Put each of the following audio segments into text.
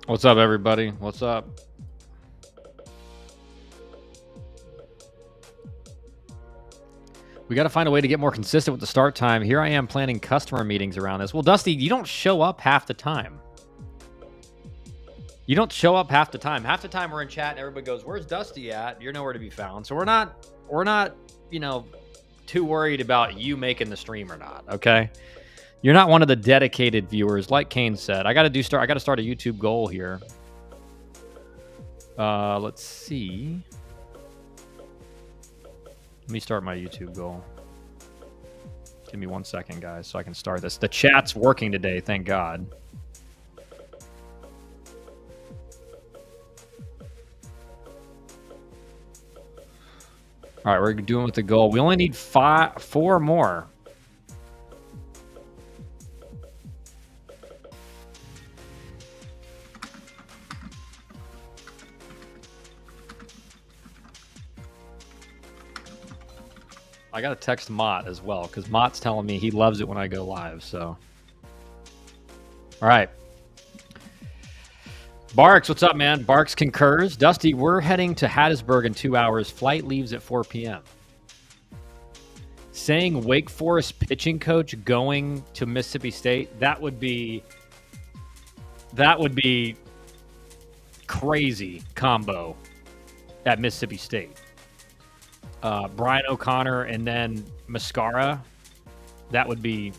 What's up, everybody? What's up? We got to find a way to get more consistent with the start time. Here I am planning customer meetings around this. Well, Dusty, you don't show up half the time. You don't show up half the time. Half the time we're in chat and everybody goes, "Where's Dusty at?" You're nowhere to be found. So we're not, too worried about you making the stream or not, okay? You're not one of the dedicated viewers, like Kane said. I got to start a YouTube goal here. Let's see. Let me start my YouTube goal. Give me 1 second, guys, so I can start this. The chat's working today, thank God. All right, we're doing with the goal. We only need 4 more. I got to text Mott as well, because Mott's telling me he loves it when I go live, so. All right. Barks, what's up, man? Barks concurs. Dusty, we're heading to Hattiesburg in 2 hours. Flight leaves at 4 p.m. Saying Wake Forest pitching coach going to Mississippi State, that would be crazy combo at Mississippi State. Brian O'Connor and then Mascara. That would be.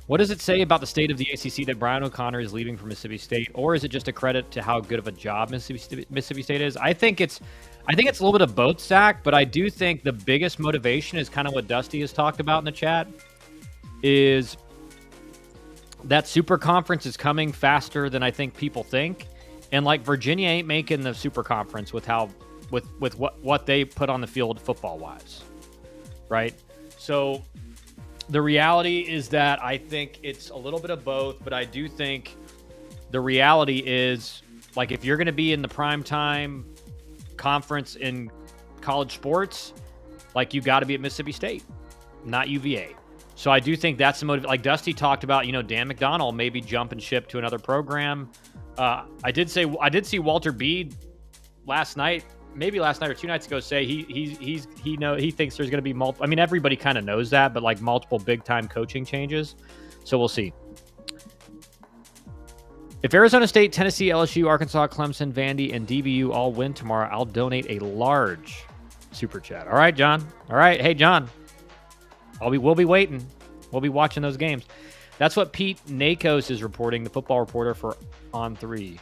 What does it say about the state of the ACC that Brian O'Connor is leaving for Mississippi State, or is it just a credit to how good of a job Mississippi State is? I think it's a little bit of both, Zach, but I do think the biggest motivation is kind of what Dusty has talked about in the chat, is that super conference is coming faster than I think people think, and like Virginia ain't making the super conference with what they put on the field football wise, right? So the reality is that I think it's a little bit of both, but I do think the reality is, like, if you're going to be in the primetime conference in college sports, like, you got to be at Mississippi State, not UVA. So I do think that's the motive. Like Dusty talked about, Dan McDonald maybe jumping ship to another program. I did see Walter Beed last night or 2 nights ago say he thinks there's going to be multiple. I mean, everybody kind of knows that, but like multiple big time coaching changes. So we'll see. If Arizona State, Tennessee, LSU, Arkansas, Clemson, Vandy, and DBU all win tomorrow, I'll donate a large super chat. All right, John. All right, hey John. We'll be waiting. We'll be watching those games. That's what Pete Nakos is reporting, the football reporter for On3.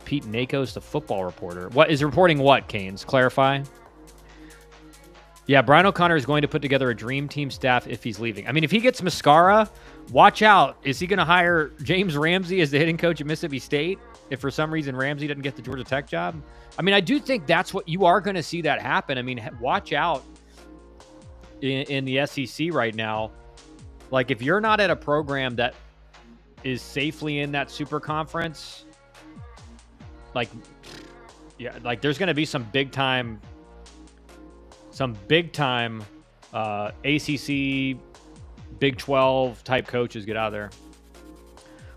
Pete Nakos, the football reporter. What is reporting what, Canes? Clarify. Yeah, Brian O'Connor is going to put together a dream team staff if he's leaving. I mean, if he gets Mascara, watch out. Is he going to hire James Ramsey as the hitting coach at Mississippi State if for some reason Ramsey doesn't get the Georgia Tech job? I mean, I do think that's what you are going to see that happen. I mean, watch out in the SEC right now. Like, if you're not at a program that is safely in that super conference, like there's going to be some big time ACC, Big 12 type coaches get out of there.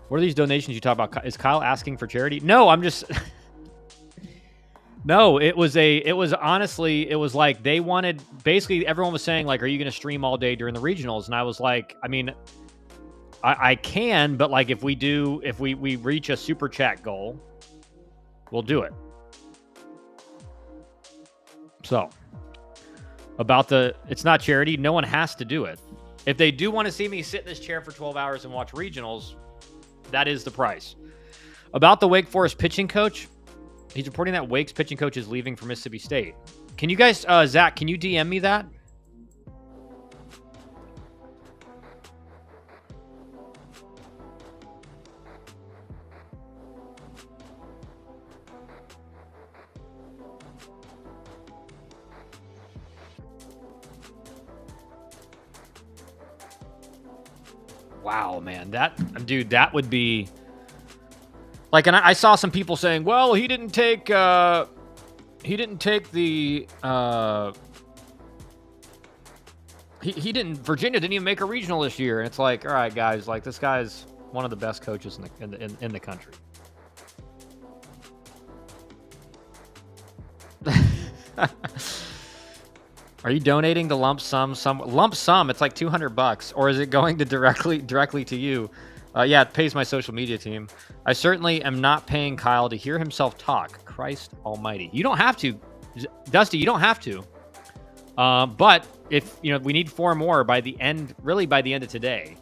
What are these donations you talk about? Is Kyle asking for charity? No, I'm just. No, it was like they wanted, basically everyone was saying, like, are you going to stream all day during the regionals? And I was like, I mean, I can, but like if we reach a super chat goal, we'll do it. So, it's not charity. No one has to do it. If they do want to see me sit in this chair for 12 hours and watch regionals, that is the price. About the Wake Forest pitching coach, he's reporting that Wake's pitching coach is leaving for Mississippi State. Can you guys, Zach, can you DM me that? Wow, man, that would be like, and I saw some people saying, well, Virginia didn't even make a regional this year. And it's like, all right, guys, like this guy's one of the best coaches in the country. Are you donating the lump sum? Lump sum? It's like $200, or is it going to directly to you? Yeah, it pays my social media team. I certainly am not paying Kyle to hear himself talk. Christ Almighty! You don't have to, Dusty. You don't have to. But if we need 4 more by the end, really by the end of today.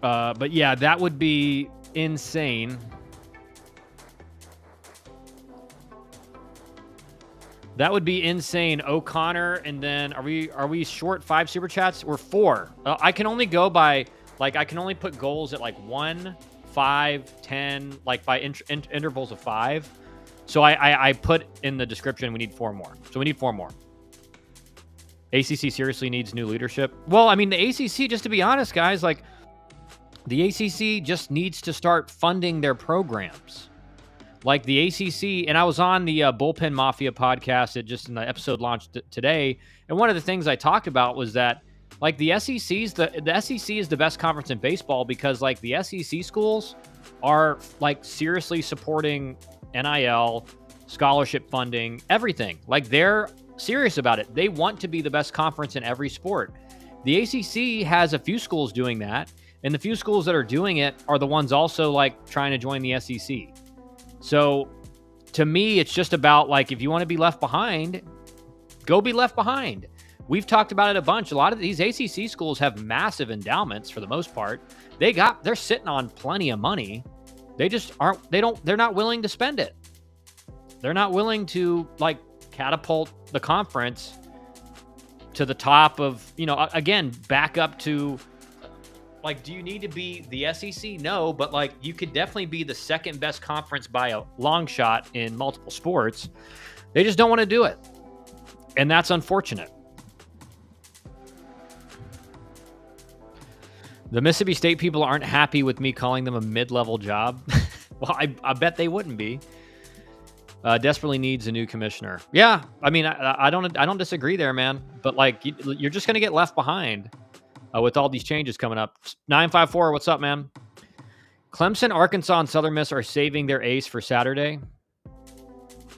But yeah, that would be insane. That would be insane. O'Connor, and then are we short 5 super chats? We're 4. I can only go by I can only put goals at 1, 5, 10, by intervals of 5. So I put in the description we need 4 more. So we need 4 more. ACC seriously needs new leadership. Well, I mean the ACC, just to be honest, guys, the ACC just needs to start funding their programs. Like the ACC, and I was on the Bullpen Mafia podcast that just in the episode launched today, and one of the things I talked about was that the SEC is the best conference in baseball because the SEC schools are seriously supporting NIL, scholarship funding, everything. They're serious about it. They want to be the best conference in every sport. The ACC has a few schools doing that. And the few schools that are doing it are the ones also trying to join the SEC. So to me, it's just about if you want to be left behind, go be left behind. We've talked about it a bunch. A lot of these ACC schools have massive endowments for the most part. They're sitting on plenty of money. They just they're not willing to spend it. They're not willing to catapult the conference to the top of, again, back up to do you need to be the SEC? No, but you could definitely be the second best conference by a long shot in multiple sports. They just don't want to do it. And that's unfortunate. The Mississippi State people aren't happy with me calling them a mid-level job. Well, I bet they wouldn't be. Desperately needs a new commissioner. Yeah, I mean, I don't disagree there, man. But you're just going to get left behind. With all these changes coming up. 954, what's up, man? Clemson, Arkansas, and Southern Miss are saving their ace for Saturday.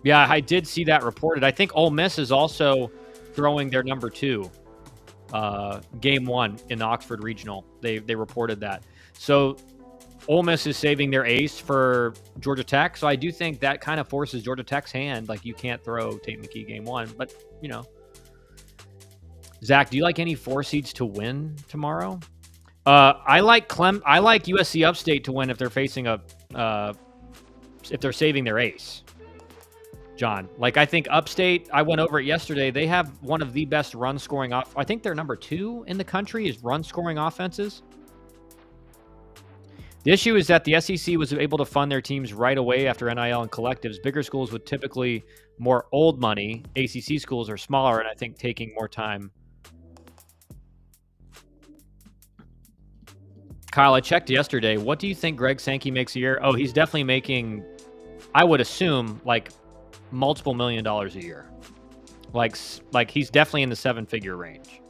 Yeah, I did see that reported. I think Ole Miss is also throwing their number 2, game 1 in the Oxford Regional. They reported that. So Ole Miss is saving their ace for Georgia Tech. So I do think that kind of forces Georgia Tech's hand. You can't throw Tate McKee game 1, but Zach, do you like any 4 seeds to win tomorrow? I like USC Upstate to win if they're facing if they're saving their ace. John, I think Upstate, I went over it yesterday. They have one of the best run scoring off. I think they're number 2 in the country is run scoring offenses. The issue is that the SEC was able to fund their teams right away after NIL and collectives. Bigger schools with typically more old money. ACC schools are smaller and I think taking more time. Kyle, I checked yesterday. What do you think Greg Sankey makes a year? Oh, he's definitely making, I would assume, multiple $1 million a year. He's definitely in the 7-figure range.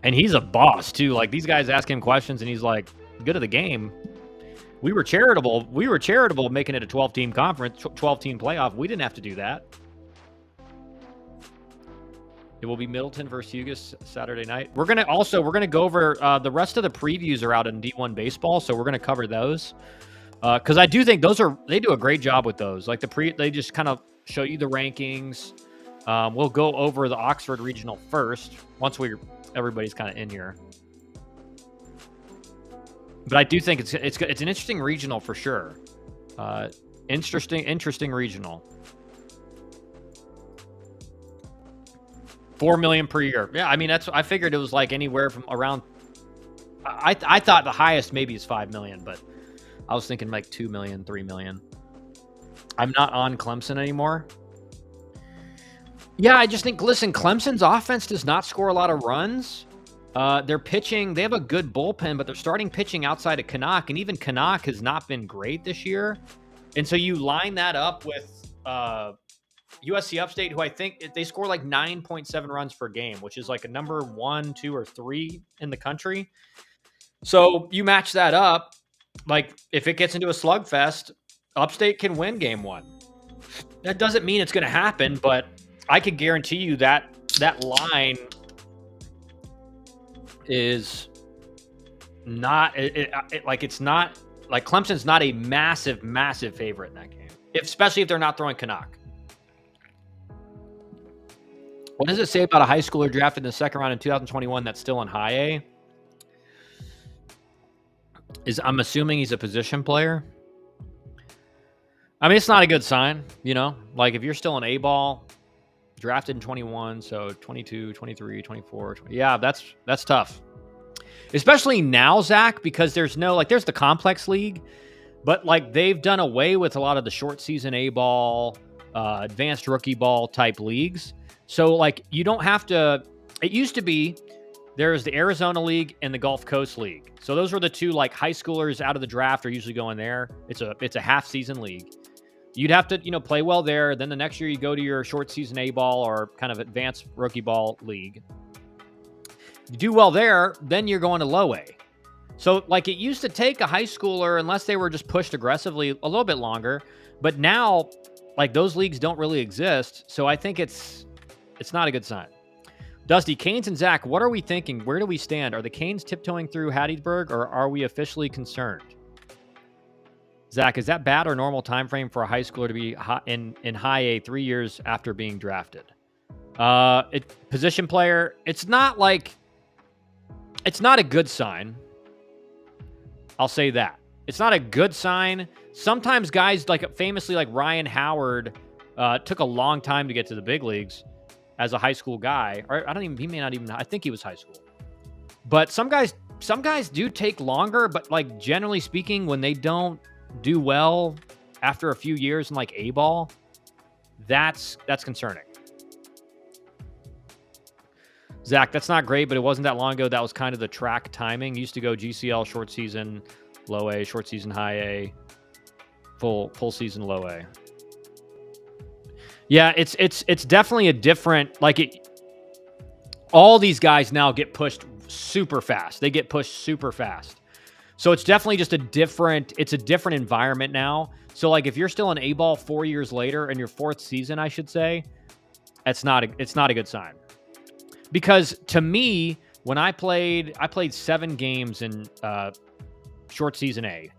And he's a boss, too. These guys ask him questions, and he's good at the game. We were charitable. Making it a 12-team conference, 12-team playoff. We didn't have to do that. It will be Middleton versus Hugus Saturday night. We're gonna go over the rest of the previews are out in D1 baseball, so we're gonna cover those because I do think they do a great job with those. They just kind of show you the rankings. We'll go over the Oxford Regional first once everybody's kind of in here. But I do think it's an interesting regional for sure. Interesting regional. $4 million per year. Yeah, I mean I figured it was anywhere from around. I thought the highest maybe is $5 million, but I was thinking $2 million, $3 million. I'm not on Clemson anymore. Yeah, I just think, listen, Clemson's offense does not score a lot of runs. They're pitching. They have a good bullpen, but they're starting pitching outside of Canuck, and even Canuck has not been great this year. And so you line that up with USC Upstate, who I think they score like 9.7 runs per game, which is like a number 1, 2, or 3 in the country. So you match that up. Like if it gets into a slugfest, Upstate can win game 1. That doesn't mean it's going to happen, but I could guarantee you that that line is not it's not like Clemson's not a massive favorite in that game, especially if they're not throwing Canuck. What does it say about a high schooler drafted in the second round in 2021 that's still in high A? I'm assuming he's a position player. I mean, it's not a good sign, you know? Like if you're still an A ball, drafted in 21, so 22, 23, 24, 20. Yeah, that's tough. Especially now, Zach, because there's the complex league, but like they've done away with a lot of the short season A ball, advanced rookie ball type leagues. So like you don't have to, it used to be there's the Arizona League and the Gulf Coast League. So those were the two like high schoolers out of the draft are usually going there. It's a half season league. You'd have to, play well there. Then the next year you go to your short season A ball or kind of advanced rookie ball league. You do well there, then you're going to low A. So like it used to take a high schooler, unless they were just pushed aggressively, a little bit longer. But now, like those leagues don't really exist. So I think it's not a good sign. Dusty, Canes and Zach, what are we thinking? Where do we stand? Are the Canes tiptoeing through Hattiesburg, or are we officially concerned? Zach, is that bad or normal time frame for a high schooler to be in high A 3 years after being drafted? Position player, it's not a good sign. I'll say that. It's not a good sign. Sometimes guys famously like Ryan Howard took a long time to get to the big leagues as a high school guy. Or I think he was high school. But some guys do take longer, but like generally speaking, when they don't do well after a few years in like A ball, that's concerning. Zach, that's not great, but it wasn't that long ago. That was kind of the track timing. Used to go GCL short season, low A, short season, high A, full season, low A. Yeah, it's definitely a different, all these guys now get pushed super fast. They get pushed super fast. So it's definitely just a different environment now. So like if you're still in A ball 4 years later in your fourth season, I should say, it's not a good sign. Because to me, when I played 7 games in short season A,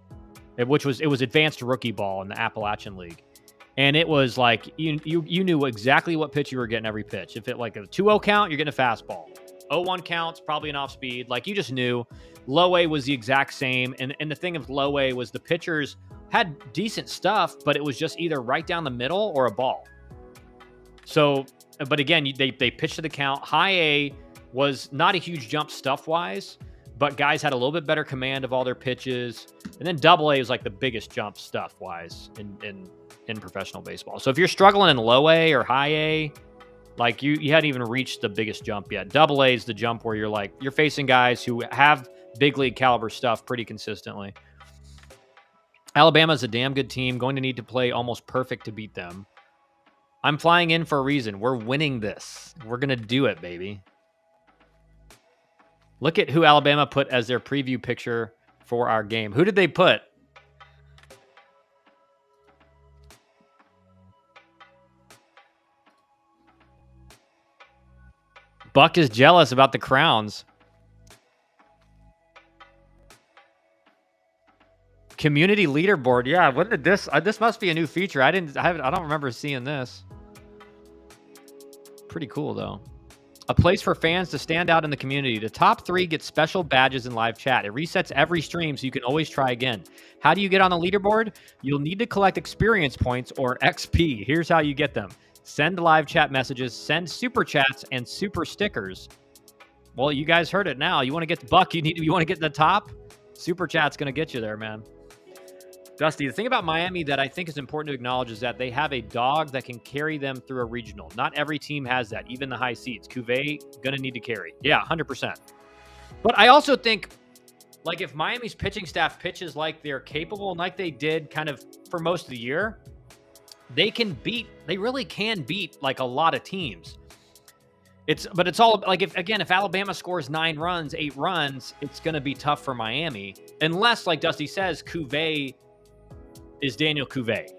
it was advanced rookie ball in the Appalachian League. And it was like you knew exactly what pitch you were getting every pitch. If it like a 2-0 count, you're getting a fastball. 0-1 counts, probably an off speed. Like you just knew. Low A was the exact same. And the thing of low A was the pitchers had decent stuff, but it was just either right down the middle or a ball. So, but again, they pitched to the count. High A was not a huge jump stuff-wise, but guys had a little bit better command of all their pitches. And then Double A is like the biggest jump stuff-wise in professional baseball. So if you're struggling in low A or high A, like you hadn't even reached the biggest jump yet. Double A is the jump where you're facing guys who have big league caliber stuff pretty consistently. Alabama's a damn good team, going to need to play almost perfect to beat them. I'm flying in for a reason. We're winning this. We're going to do it, baby. Look at who Alabama put as their preview picture for our game. Who did they put? Buck is jealous about the crowns. Community leaderboard. Yeah, when did this? This must be a new feature. I don't remember seeing this. Pretty cool though. A place for fans to stand out in the community. The top 3 get special badges in live chat. It resets every stream, so you can always try again. How do you get on the leaderboard? You'll need to collect experience points or XP. Here's how you get them. Send live chat messages, send super chats, and super stickers. Well, you guys heard it now. You want to get the buck, you want to get to the top? Super chat's going to get you there, man. Dusty, the thing about Miami that I think is important to acknowledge is that they have a dog that can carry them through a regional. Not every team has that, even the high seeds. Cuvée, going to need to carry. Yeah, 100%. But I also think, like, if Miami's pitching staff pitches like they're capable and like they did kind of for most of the year, they really can beat like a lot of teams. But it's all like, if Alabama scores 9 runs, 8 runs, it's going to be tough for Miami, unless, like Dusty says, Cuvée is Daniel Cuvée.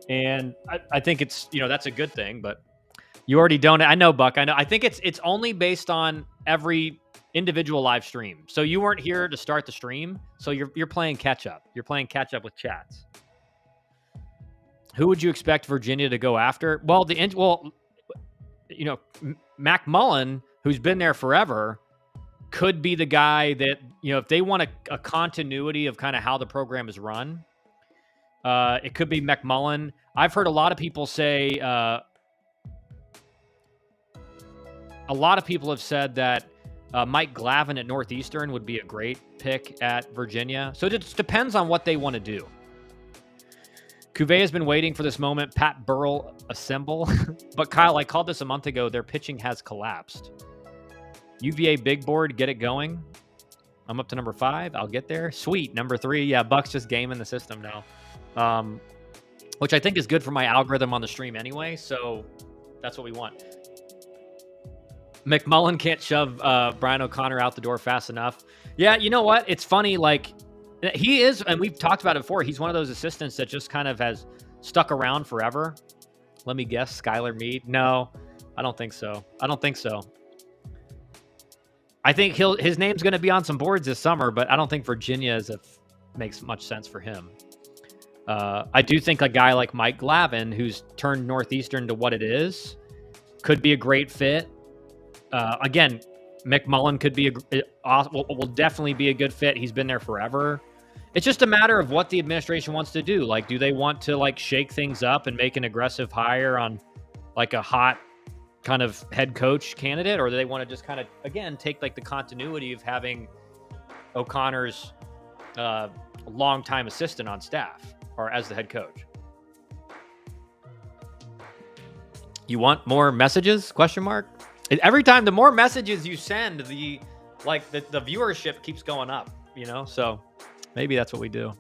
And I think it's, that's a good thing, but you already don't. I know, Buck. I know. I think it's only based on every individual live stream. So you weren't here to start the stream, so you're playing catch up. You're playing catch up with chats. Who would you expect Virginia to go after? Well, Mac Mullen, who's been there forever, could be the guy that, if they want a continuity of kind of how the program is run, it could be McMullen. I've heard a lot of people say, a lot of people have said that Mike Glavin at Northeastern would be a great pick at Virginia. So it just depends on what they want to do. Cuvée has been waiting for this moment. Pat Burrell assemble. But Kyle, I called this a month ago. Their pitching has collapsed. UVA big board, get it going. I'm up to number 5. I'll get there. Sweet. Number 3. Yeah, Buck's just gaming the system now. Which I think is good for my algorithm on the stream anyway. So that's what we want. McMullen can't shove Brian O'Connor out the door fast enough. Yeah, you know what? It's funny, like, he is, and we've talked about it before, he's one of those assistants that just kind of has stuck around forever. Let me guess, Skylar Meade? No, I don't think so. I think his name's going to be on some boards this summer, but I don't think Virginia makes much sense for him. I do think a guy like Mike Glavin, who's turned Northeastern to what it is, could be a great fit. Again, McMullen could be will definitely be a good fit. He's been there forever. It's just a matter of what the administration wants to do. Like, do they want to like shake things up and make an aggressive hire on like a hot kind of head coach candidate, or do they want to just kind of, again, take like the continuity of having O'Connor's longtime assistant on staff or as the head coach? You want more messages? Question mark. Every time, the more messages you send, the viewership keeps going up, so maybe that's what we do.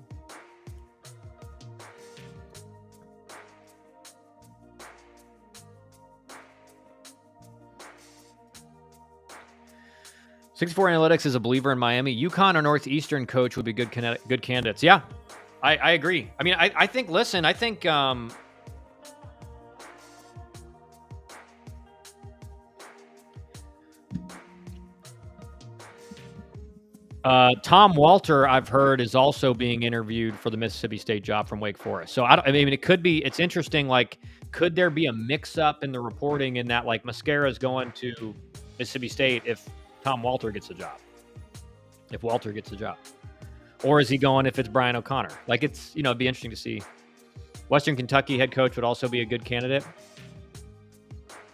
"64 Analytics is a believer in Miami. UConn or Northeastern coach would be good candidates." Yeah, I agree. I mean, I think, Tom Walter, I've heard, is also being interviewed for the Mississippi State job from Wake Forest. So it could be. It's interesting. Like, could there be a mix-up in the reporting in that, like, Mascara is going to Mississippi State if Tom Walter gets the job? If Walter gets the job, or is he going if it's Brian O'Connor? Like, it's it'd be interesting to see. Western Kentucky head coach would also be a good candidate,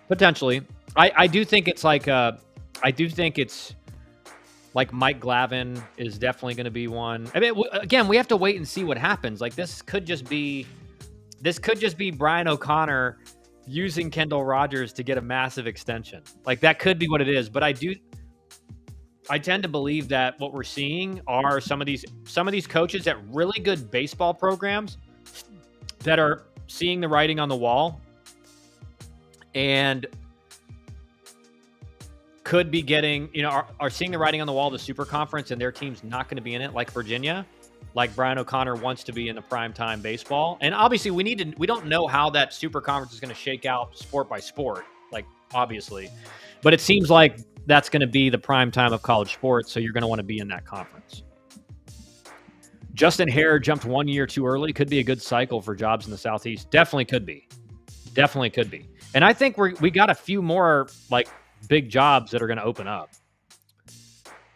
potentially. I do think it's like like Mike Glavin is definitely going to be one. I mean, again, we have to wait and see what happens. Like, this could just be Brian O'Connor using Kendall Rogers to get a massive extension. Like, that could be what it is. But I tend to believe that what we're seeing are some of these coaches at really good baseball programs that are seeing the writing on the wall and could be getting, are seeing the writing on the wall of the Super Conference, and their team's not going to be in it, like Virginia, like Brian O'Connor wants to be in the primetime baseball. And obviously we don't know how that Super Conference is going to shake out sport by sport, like, obviously. But it seems like that's going to be the prime time of college sports, so you're going to want to be in that conference. Justin Hare jumped 1 year too early. Could be a good cycle for jobs in the Southeast. Definitely could be. And I think we got a few more, like, big jobs that are going to open up.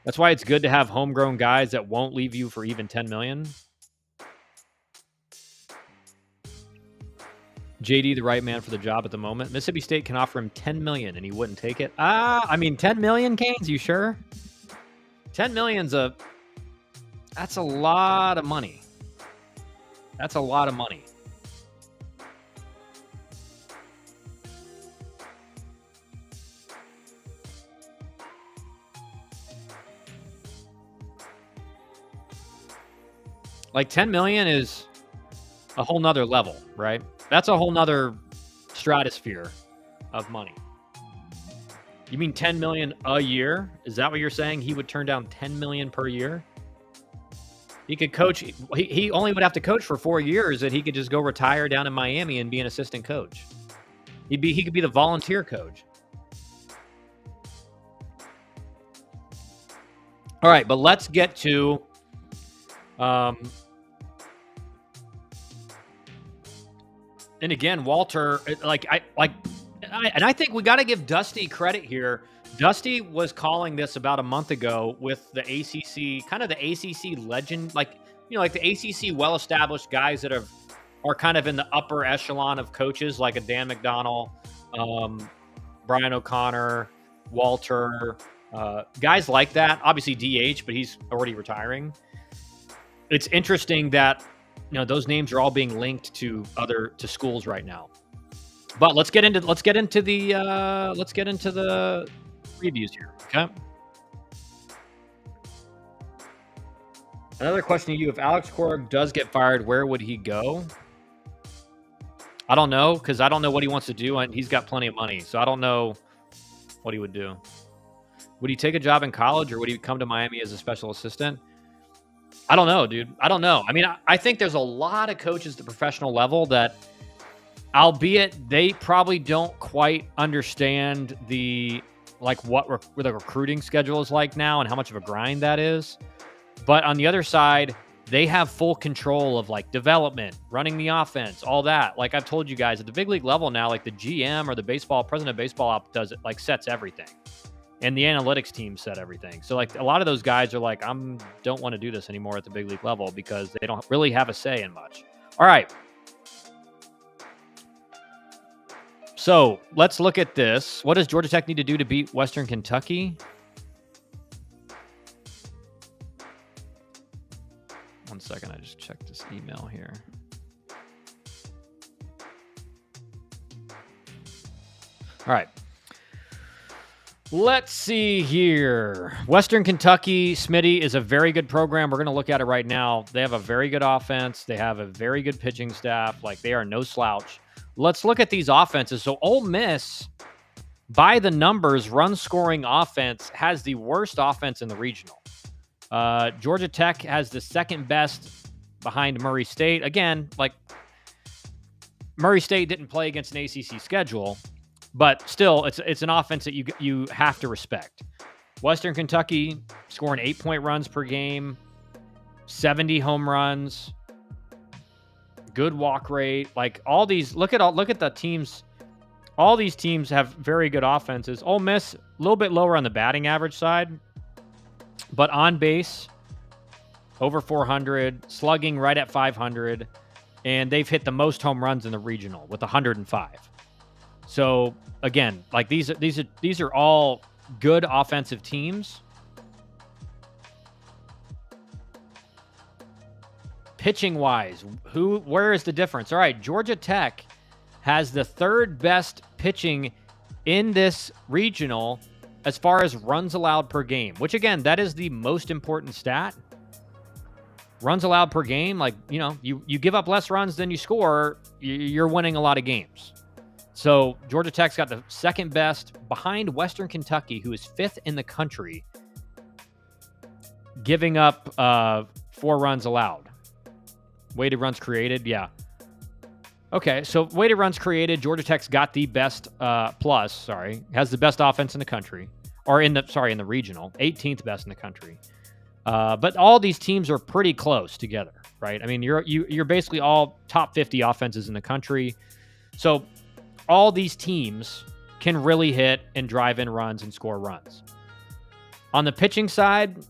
That's why it's good to have homegrown guys that won't leave you for even $10 million. JD, the right man for the job at the moment. Mississippi State can offer him $10 million and he wouldn't take it. $10 million, Canes, you sure? $10 million's that's a lot of money. That's a lot of money. Like 10 million is a whole nother level, right? That's a whole nother stratosphere of money. You mean 10 million a year? Is that what you're saying? He would turn down 10 million per year? He could coach. He only would have to coach for 4 years, and he could just go retire down in Miami and be an assistant coach. He could be the volunteer coach. All right, but let's get to and again, Walter, I think we got to give Dusty credit here. Dusty was calling this about a month ago with the ACC, kind of the ACC legend, like the ACC well-established guys that are kind of in the upper echelon of coaches, like a Dan McDonnell, Brian O'Connor, Walter, guys like that. Obviously DH, but he's already retiring. It's interesting that those names are all being linked to schools right now. But let's get into the previews here. Okay. Another question to you: if Alex Korg does get fired, where would he go? I don't know, because I don't know what he wants to do, and he's got plenty of money, so I don't know what he would do. Would he take a job in college, or would he come to Miami as a special assistant? I don't know, dude. I don't know. I mean, I think there's a lot of coaches at the professional level that, albeit they probably don't quite understand what the recruiting schedule is like now and how much of a grind that is. But on the other side, they have full control of development, running the offense, all that. Like I've told you guys, at the big league level now, like the GM or the president of baseball op does it, sets everything. And the analytics team set everything. So a lot of those guys are like, don't want to do this anymore at the big league level because they don't really have a say in much. All right. So let's look at this. What does Georgia Tech need to do to beat Western Kentucky? One second. I just checked this email here. All right. Let's see here. Western Kentucky, Smitty, is a very good program. We're going to look at it right now. They have a very good offense. They have a very good pitching staff. They are no slouch. Let's look at these offenses. So Ole Miss, by the numbers, run-scoring offense, has the worst offense in the regional. Georgia Tech has the second best behind Murray State. Again, Murray State didn't play against an ACC schedule, but still, it's an offense that you have to respect. Western Kentucky scoring 8-point runs per game, 70 home runs, good walk rate. All these, look at the teams. All these teams have very good offenses. Ole Miss a little bit lower on the batting average side, but on base over 400, slugging right at 500, and they've hit the most home runs in the regional with 105. So again, these are all good offensive teams. Pitching wise, where is the difference? All right, Georgia Tech has the third best pitching in this regional as far as runs allowed per game, which again, that is the most important stat. Runs allowed per game, you give up less runs than you score, you're winning a lot of games. So Georgia Tech's got the second best behind Western Kentucky, who is fifth in the country, giving up 4 runs allowed. Weighted runs created, yeah. Okay, so weighted runs created, Georgia Tech's got the best has the best offense in the country, or in the regional, 18th best in the country. But all these teams are pretty close together, right? I mean, you're basically all top 50 offenses in the country. So all these teams can really hit and drive in runs and score runs. On the pitching side,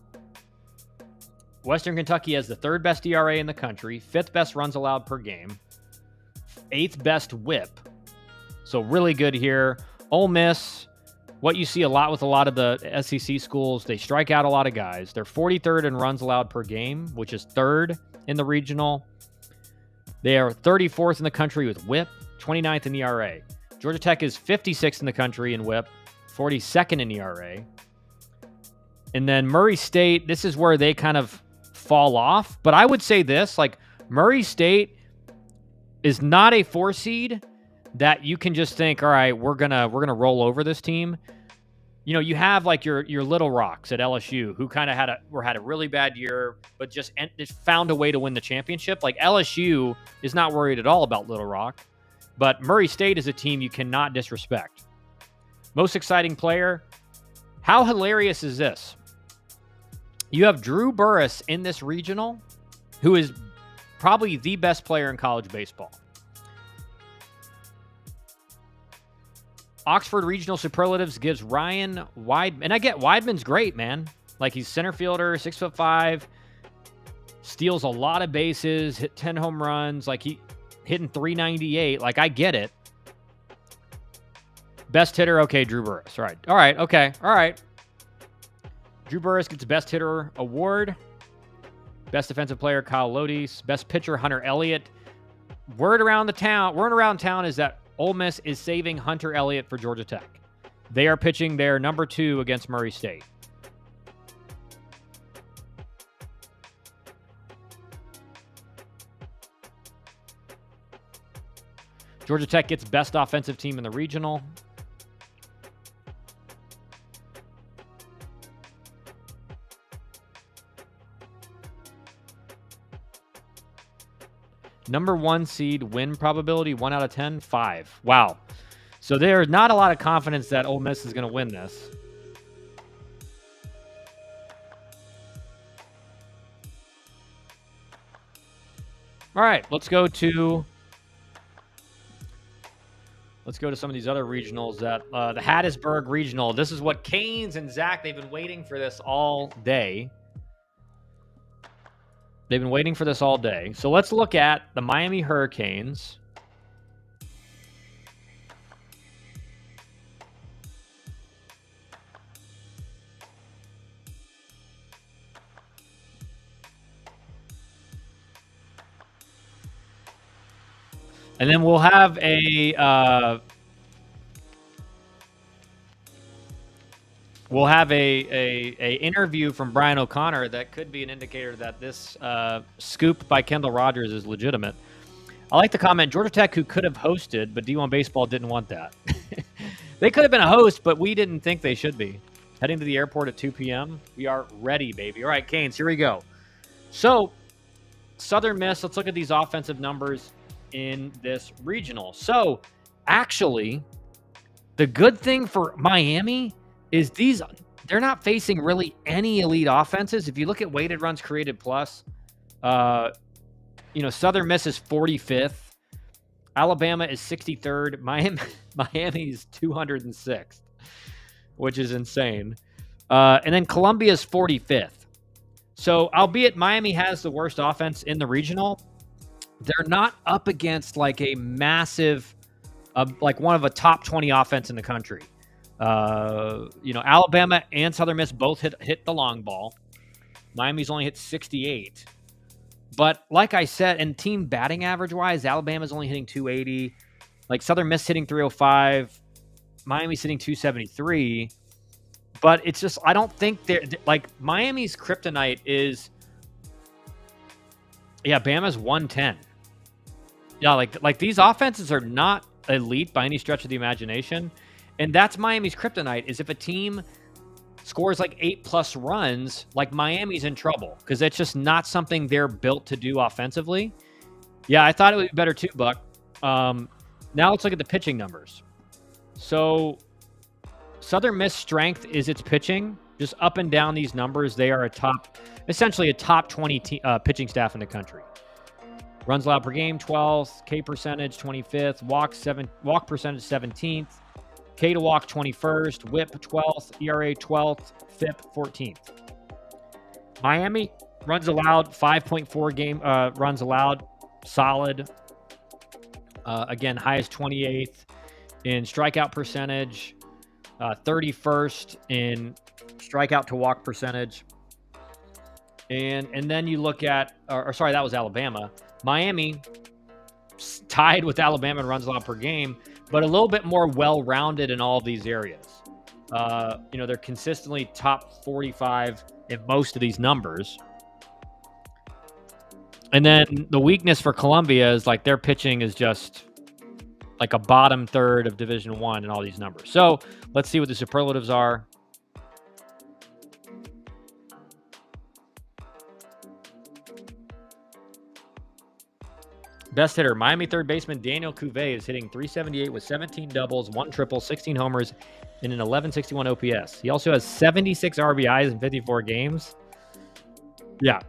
Western Kentucky has the third best ERA in the country, fifth best runs allowed per game, eighth best whip. So really good here. Ole Miss, what you see a lot with a lot of the SEC schools, they strike out a lot of guys. They're 43rd in runs allowed per game, which is third in the regional. They are 34th in the country with whip, 29th in ERA. Georgia Tech is 56th in the country in whip, 42nd in ERA. And then Murray State, this is where they kind of fall off. But I would say this, like Murray State is not a 4 seed that you can just think, all right, we're gonna roll over this team. You know, you have like your Little Rocks at LSU who kind of had a really bad year, but just found a way to win the championship. Like LSU is not worried at all about Little Rock, but Murray State is a team you cannot disrespect. Most exciting player. How hilarious is this? You have Drew Burress in this regional, who is probably the best player in college baseball. Oxford Regional Superlatives gives Ryan Weidman. And I get Weidman's great, man. Like he's center fielder, 6'5", steals a lot of bases, hit 10 home runs. Like he hitting 398. Like I get it. Best hitter, okay, Drew Burress. All right, okay, all right. Drew Burress gets Best Hitter award. Best defensive player, Kyle Lodis. Best pitcher, Hunter Elliott. Word around town is that Ole Miss is saving Hunter Elliott for Georgia Tech. They are pitching their number 2 against Murray State. Georgia Tech gets best offensive team in the regional. Number 1 seed win probability, 1 out of 10, 5. Wow. So there's not a lot of confidence that Ole Miss is going to win this. All right, let's go to some of these other regionals. That the Hattiesburg Regional. This is what Canes and Zach, they've been waiting for this all day. They've been waiting for this all day. So let's look at the Miami Hurricanes. And then we'll have a interview from Brian O'Connor that could be an indicator that this scoop by Kendall Rogers is legitimate. I like the comment, Georgia Tech, who could have hosted, but D1 Baseball didn't want that. They could have been a host, but we didn't think they should be. Heading to the airport at 2 p.m. We are ready, baby. All right, Canes, here we go. So, Southern Miss, let's look at these offensive numbers in this regional. So, actually, the good thing for Miami is they're not facing really any elite offenses. If you look at weighted runs created plus, Southern Miss is 45th. Alabama is 63rd. Miami is 206th, which is insane. And then Columbia is 45th. So, albeit Miami has the worst offense in the regional, they're not up against like a massive, like one of a top 20 offense in the country. Alabama and Southern Miss both hit the long ball. Miami's only hit 68. But like I said, and team batting average wise, Alabama's only hitting 280. Like Southern Miss hitting 305. Miami's hitting 273. But it's just, I don't think they're like Miami's kryptonite is, Bama's 110. Yeah, like these offenses are not elite by any stretch of the imagination. And that's Miami's kryptonite, is if a team scores like 8+ runs, like Miami's in trouble because that's just not something they're built to do offensively. Yeah, I thought it would be better too, Buck. Now let's look at the pitching numbers. So Southern Miss strength is its pitching. Just up and down these numbers, they are essentially a top 20 pitching staff in the country. Runs allowed per game, 12th. K percentage, 25th. Walk percentage, 17th. K to walk, 21st. WHIP, 12th. ERA, 12th. FIP, 14th. Miami, runs allowed, 5.4 runs allowed. Solid. Again, highest 28th in strikeout percentage. 31st in strikeout to walk percentage. And then you look at, that was Alabama. Miami tied with Alabama in runs allowed per game, but a little bit more well-rounded in all of these areas. They're consistently top 45 in most of these numbers. And then the weakness for Columbia is like their pitching is just like a bottom third of Division I in all these numbers. So let's see what the superlatives are. Best hitter, Miami third baseman Daniel Cuvée is hitting .378 with 17 doubles, 1 triple, 16 homers, and an 1161 OPS. He also has 76 RBIs in 54 games. Yeah.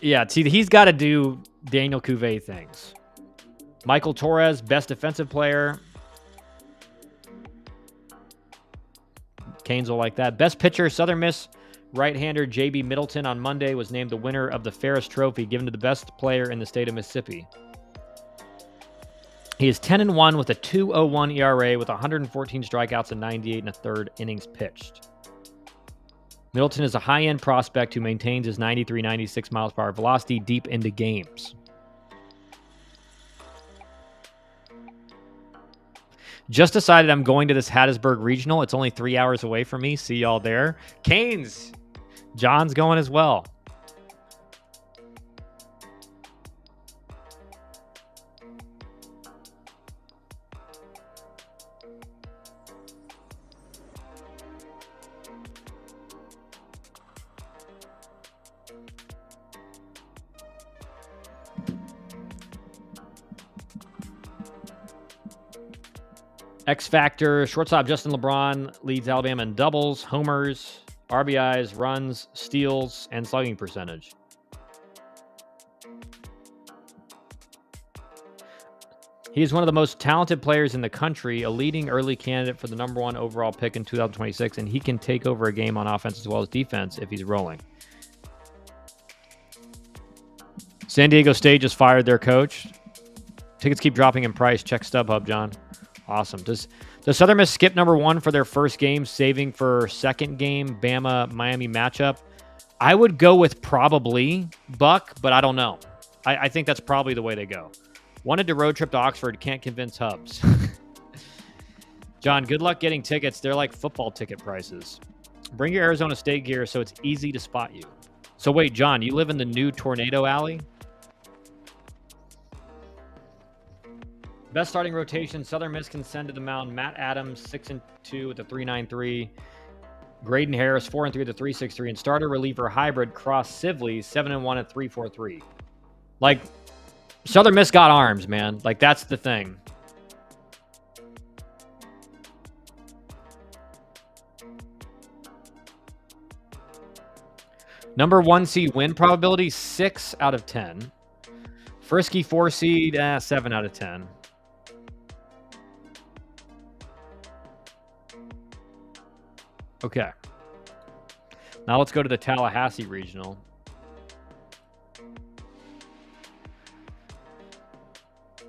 Yeah, see, he's got to do Daniel Cuvée things. Michael Torres, best defensive player. Canes will like that. Best pitcher, Southern Miss right-hander J.B. Middleton on Monday was named the winner of the Ferris Trophy given to the best player in the state of Mississippi. He is 10-1 with a 2.01 ERA with 114 strikeouts and 98 and a third innings pitched. Middleton is a high-end prospect who maintains his 93, 96 miles per hour velocity deep into games. Just decided I'm going to this Hattiesburg Regional. It's only 3 hours away from me. See y'all there. Canes. John's going as well. X Factor, shortstop Justin LeBron leads Alabama in doubles, homers, RBIs, runs, steals, and slugging percentage. He is one of the most talented players in the country, a leading early candidate for the number 1 overall pick in 2026, and he can take over a game on offense as well as defense if he's rolling. San Diego State just fired their coach. Tickets keep dropping in price. Check StubHub, John. Awesome. Does Southern Miss skip number 1 for their first game, saving for second game Bama-Miami matchup? I would go with probably Buck, but I don't know. I think that's probably the way they go. Wanted to road trip to Oxford. Can't convince Hubs. John, good luck getting tickets. They're like football ticket prices. Bring your Arizona State gear so it's easy to spot you. So wait, John, you live in the new Tornado Alley? Best starting rotation, Southern Miss can send to the mound Matt Adams, 6-2 with a 3.93. Graydon Harris, 4-3 with a 3.63. And starter reliever hybrid Cross Sibley, 7-1 at 3.43. Like, Southern Miss got arms, man. Like, that's the thing. Number 1 seed win probability, 6 out of 10. Frisky 4 seed, 7 out of 10. Okay. Now let's go to the Tallahassee Regional.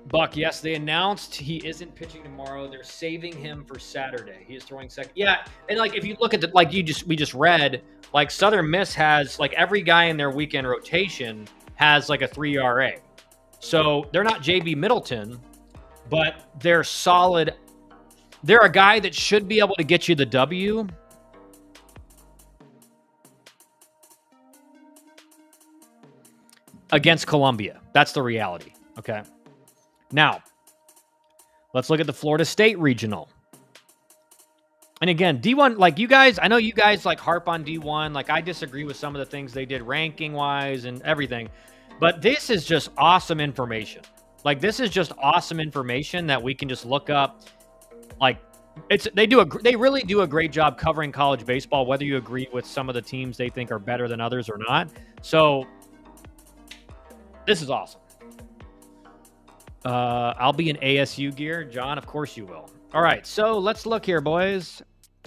Buck, yes, they announced he isn't pitching tomorrow. They're saving him for Saturday. He is throwing second. Yeah, and like if you look at the we just read, like Southern Miss has like every guy in their weekend rotation has like a 3 ERA. So they're not JB Middleton, but they're solid. They're a guy that should be able to get you the W. Against Columbia. That's the reality. Okay. Now, let's look at the Florida State Regional. And again, D1, like you guys, I know you guys like harp on D1. Like I disagree with some of the things they did ranking-wise and everything. But this is just awesome information. Like this is just awesome information that we can just look up. Like they really do a great job covering college baseball, whether you agree with some of the teams they think are better than others or not. So this is awesome. I'll be in ASU gear. John, of course you will. All right, so let's look here, boys.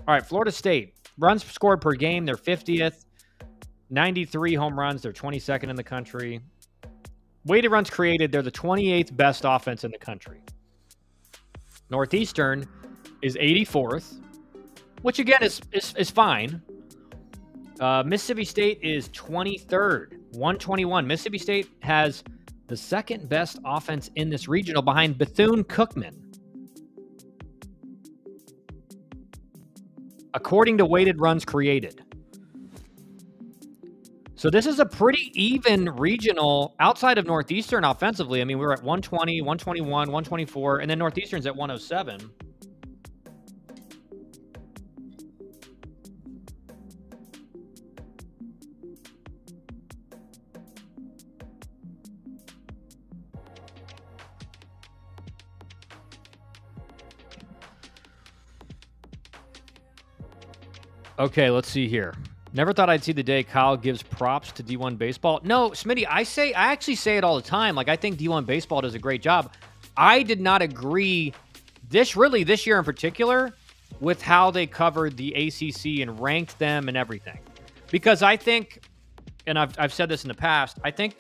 All right, Florida State. Runs scored per game, they're 50th. 93 home runs, they're 22nd in the country. Weighted runs created, they're the 28th best offense in the country. Northeastern is 84th, which again is fine. Mississippi State is 23rd, 121. Mississippi State has the second best offense in this regional behind Bethune-Cookman. According to weighted runs created. So this is a pretty even regional outside of Northeastern offensively. I mean, we were at 120, 121, 124, and then Northeastern's at 107. Okay, let's see here. Never thought I'd see the day Kyle gives props to D1 baseball. No, Smitty, I actually say it all the time. Like, I think D1 baseball does a great job. I did not agree this year in particular with how they covered the ACC and ranked them and everything. Because I think, and I've said this in the past, I think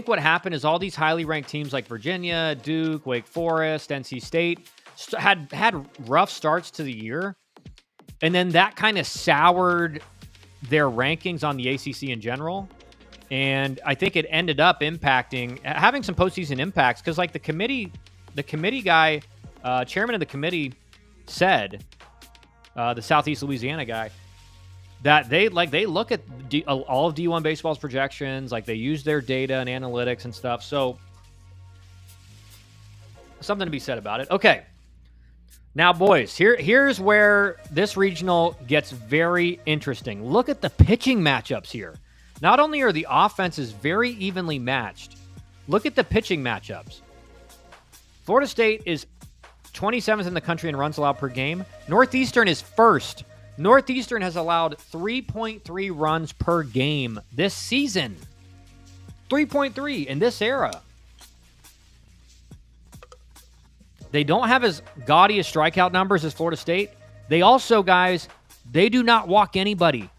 what happened is all these highly ranked teams like Virginia, Duke, Wake Forest, NC State had rough starts to the year, and then that kind of soured their rankings on the ACC in general. And I think it ended up having some postseason impacts because, like, the committee guy, chairman of the committee, said, the Southeast Louisiana guy, that they look at all of D1 baseball's projections, like they use their data and analytics and stuff. So something to be said about it. Okay. Now, boys, here's where this regional gets very interesting. Look at the pitching matchups here. Not only are the offenses very evenly matched, look at the pitching matchups. Florida State is 27th in the country in runs allowed per game. Northeastern is first. Northeastern has allowed 3.3 runs per game this season. 3.3 in this era. They don't have as gaudy as strikeout numbers as Florida State. They also, guys, they do not walk anybody.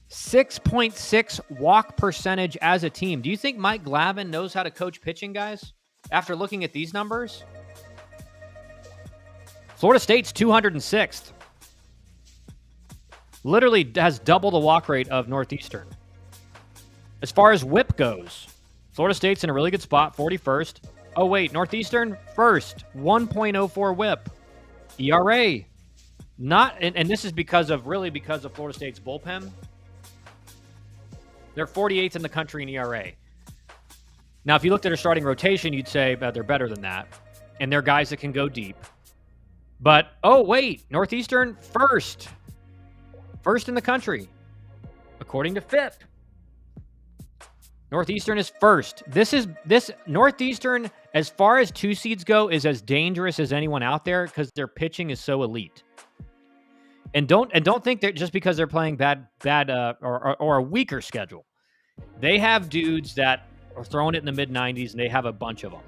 6.6 walk percentage as a team. Do you think Mike Glavin knows how to coach pitching, guys, after looking at these numbers? Florida State's 206th. Literally has double the walk rate of Northeastern. As far as whip goes, Florida State's in a really good spot, 41st. Oh, wait, Northeastern, first, 1.04 whip. ERA, not, and this is because of Florida State's bullpen. They're 48th in the country in ERA. Now, if you looked at their starting rotation, you'd say they're better than that. And they're guys that can go deep. But, oh, wait, Northeastern, first. First in the country, according to FIP. Northeastern is first. This Northeastern, as far as 2 seeds go, is as dangerous as anyone out there because their pitching is so elite. And don't think that just because they're playing bad or a weaker schedule. They have dudes that are throwing it in the mid-90s, and they have a bunch of them.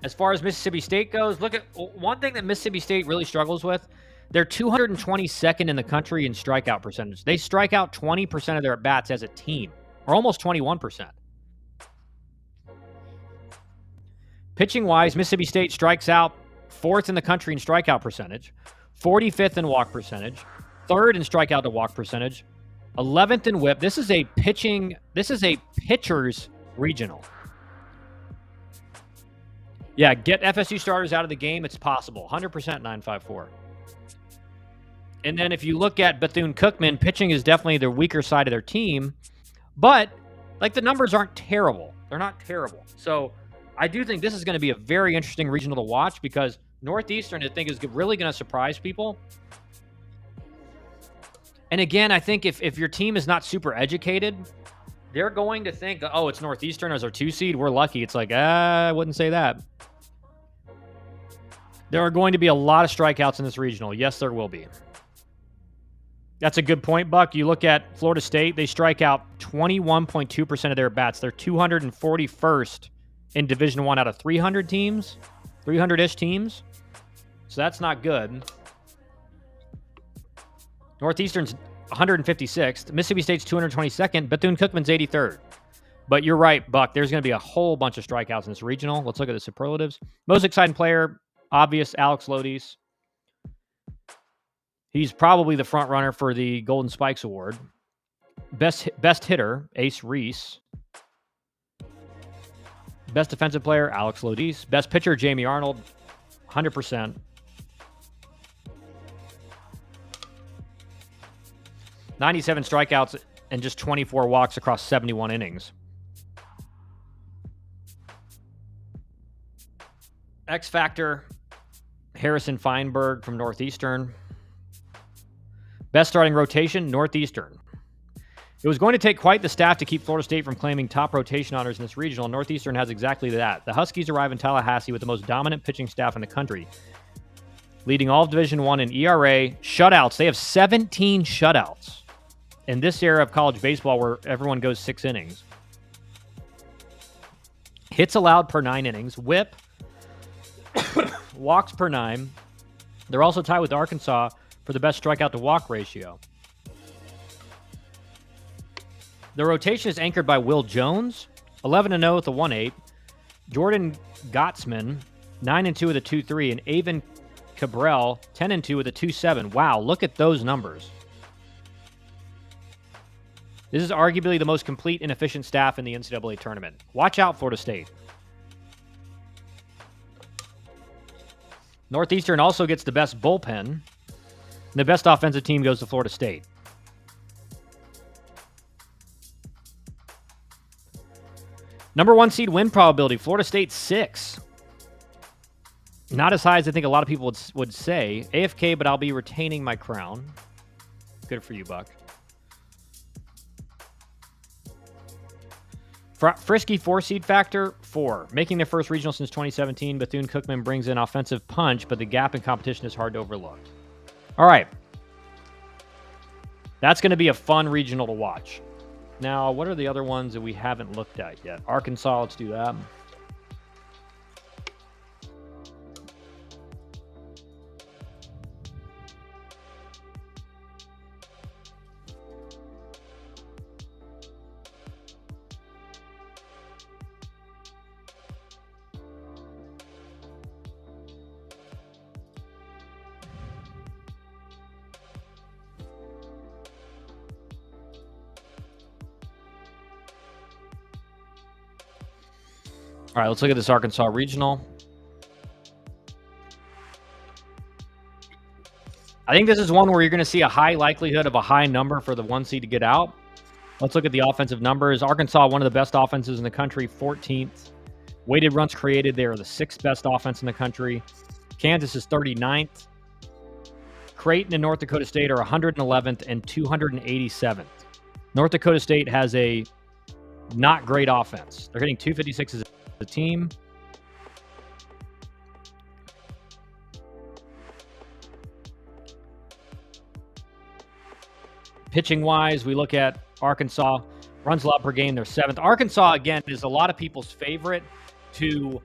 As far as Mississippi State goes, look at one thing that Mississippi State really struggles with. They're 222nd in the country in strikeout percentage. They strike out 20% of their at-bats as a team, or almost 21%. Pitching-wise, Mississippi State strikes out 4th in the country in strikeout percentage, 45th in walk percentage, 3rd in strikeout to walk percentage, 11th in whip. This is a pitcher's regional. Yeah, get FSU starters out of the game. It's possible. 100% 954. And then if you look at Bethune-Cookman, pitching is definitely the weaker side of their team. But, like, the numbers aren't terrible. They're not terrible. So I do think this is going to be a very interesting regional to watch because Northeastern, I think, is really going to surprise people. And again, I think if your team is not super educated, they're going to think, oh, it's Northeastern as our 2 seed. We're lucky. It's like, I wouldn't say that. There are going to be a lot of strikeouts in this regional. Yes, there will be. That's a good point, Buck. You look at Florida State, they strike out 21.2% of their bats. They're 241st in Division I out of 300 teams, 300-ish teams. So that's not good. Northeastern's 156th. Mississippi State's 222nd. Bethune-Cookman's 83rd. But you're right, Buck. There's going to be a whole bunch of strikeouts in this regional. Let's look at the superlatives. Most exciting player, obvious, Alex Lodies. He's probably the front runner for the Golden Spikes Award. Best hitter, Ace Reese. Best defensive player, Alex Lodies. Best pitcher, Jamie Arnold, 100%. 97 strikeouts and just 24 walks across 71 innings. X Factor, Harrison Feinberg from Northeastern. Best starting rotation, Northeastern. It was going to take quite the staff to keep Florida State from claiming top rotation honors in this regional. Northeastern has exactly that. The Huskies arrive in Tallahassee with the most dominant pitching staff in the country, leading all of Division I in ERA, shutouts. They have 17 shutouts in this era of college baseball where everyone goes 6 innings. Hits allowed per 9 innings, whip, walks per 9. They're also tied with Arkansas for the best strikeout to walk ratio. The rotation is anchored by Will Jones, 11-0 with a 1.8, Jordan Gottsman, 9-2 with a 2.3, and Avon Cabral, 10-2 with a 2.7. Wow, look at those numbers. This is arguably the most complete and efficient staff in the NCAA tournament. Watch out, Florida State. Northeastern also gets the best bullpen, and the best offensive team goes to Florida State. Number 1 seed win probability, Florida State 6. Not as high as I think a lot of people would say. AFK, but I'll be retaining my crown. Good for you, Buck. Frisky 4 seed factor, 4. Making their first regional since 2017, Bethune-Cookman brings in offensive punch, but the gap in competition is hard to overlook. All right. That's going to be a fun regional to watch. Now, what are the other ones that we haven't looked at yet? Arkansas, let's do that. All right, let's look at this Arkansas Regional. I think this is one where you're going to see a high likelihood of a high number for the 1 seed to get out. Let's look at the offensive numbers. Arkansas, one of the best offenses in the country, 14th. Weighted runs created, they are the 6th best offense in the country. Kansas is 39th. Creighton and North Dakota State are 111th and 287th. North Dakota State has a not great offense. They're hitting 256 as a team. Pitching-wise, we look at Arkansas. Runs allowed per game, they're 7th. Arkansas, again, is a lot of people's favorite to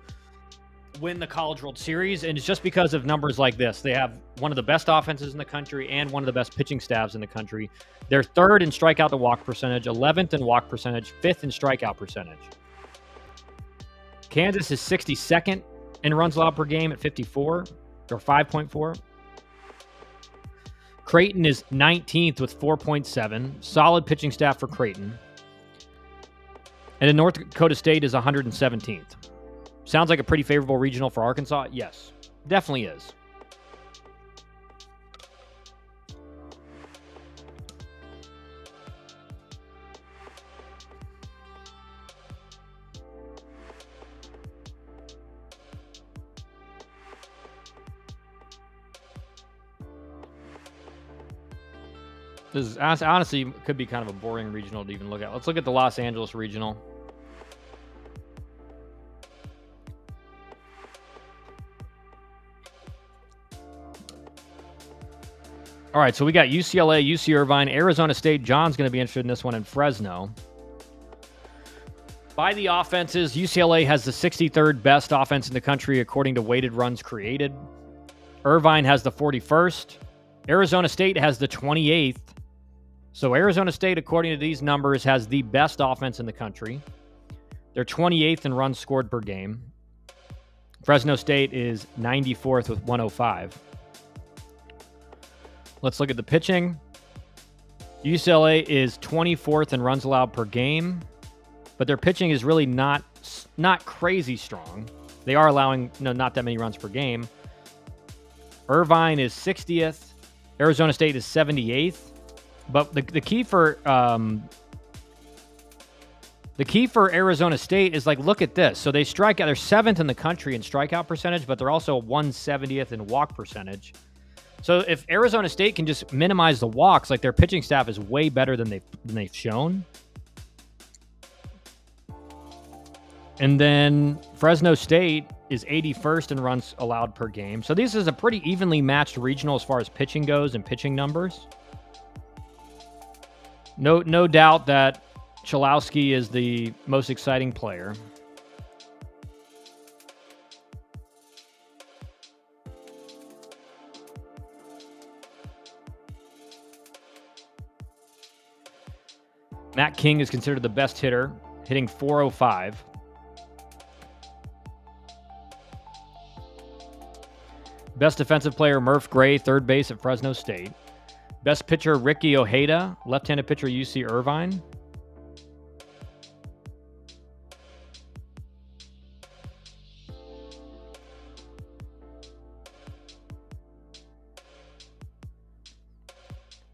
win the College World Series, and it's just because of numbers like this. They have one of the best offenses in the country and one of the best pitching staffs in the country. They're 3rd in strikeout to walk percentage, 11th in walk percentage, 5th in strikeout percentage. Kansas is 62nd in runs allowed per game at 54, or 5.4. Creighton is 19th with 4.7. Solid pitching staff for Creighton. And then North Dakota State is 117th. Sounds like a pretty favorable regional for Arkansas? Yes, definitely is. This is honestly could be kind of a boring regional to even look at. Let's look at the Los Angeles regional. All right, so we got UCLA, UC Irvine, Arizona State. John's going to be interested in this one, in Fresno. By the offenses, UCLA has the 63rd best offense in the country according to weighted runs created. Irvine has the 41st. Arizona State has the 28th. So Arizona State, according to these numbers, has the best offense in the country. They're 28th in runs scored per game. Fresno State is 94th with 105. Let's look at the pitching. UCLA is 24th in runs allowed per game, but their pitching is really not crazy strong. They are allowing not that many runs per game. Irvine is 60th. Arizona State is 78th. But the key for Arizona State is like, look at this. So they strike out. They're 7th in the country in strikeout percentage, but they're also 170th in walk percentage. So if Arizona State can just minimize the walks, like their pitching staff is way better than they've shown. And then Fresno State is 81st in runs allowed per game. So this is a pretty evenly matched regional as far as pitching goes and pitching numbers. No doubt that Cholowski is the most exciting player. Matt King is considered the best hitter, hitting .405. Best defensive player, Murph Gray, third base at Fresno State. Best pitcher, Ricky Ojeda, left-handed pitcher, UC Irvine.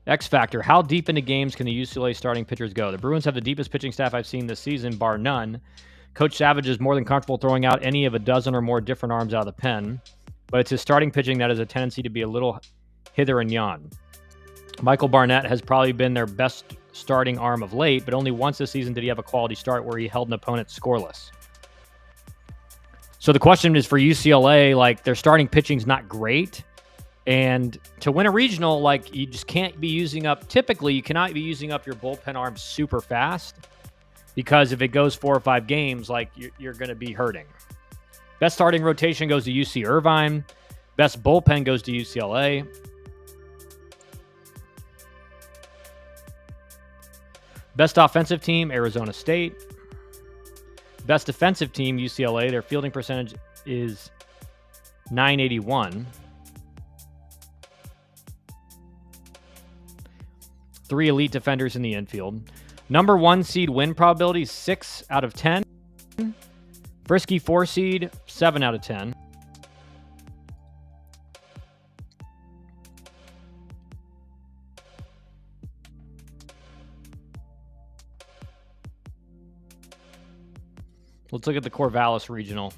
X Factor, how deep into games can the UCLA starting pitchers go? The Bruins have the deepest pitching staff I've seen this season, bar none. Coach Savage is more than comfortable throwing out any of a dozen or more different arms out of the pen, but it's his starting pitching that has a tendency to be a little hither and yon. Michael Barnett has probably been their best starting arm of late, but only once this season did he have a quality start where he held an opponent scoreless. So the question is for UCLA, like their starting pitching's not great. And to win a regional, like you just can't be using up, typically you cannot be using up your bullpen arms super fast because if it goes 4 or 5 games, like you're going to be hurting. Best starting rotation goes to UC Irvine. Best bullpen goes to UCLA. Best offensive team, Arizona State. Best defensive team, UCLA. Their fielding percentage is .981. 3 elite defenders in the infield. Number 1 seed win probability, 6 out of 10. Frisky 4 seed, 7 out of 10. Let's look at the Corvallis Regional.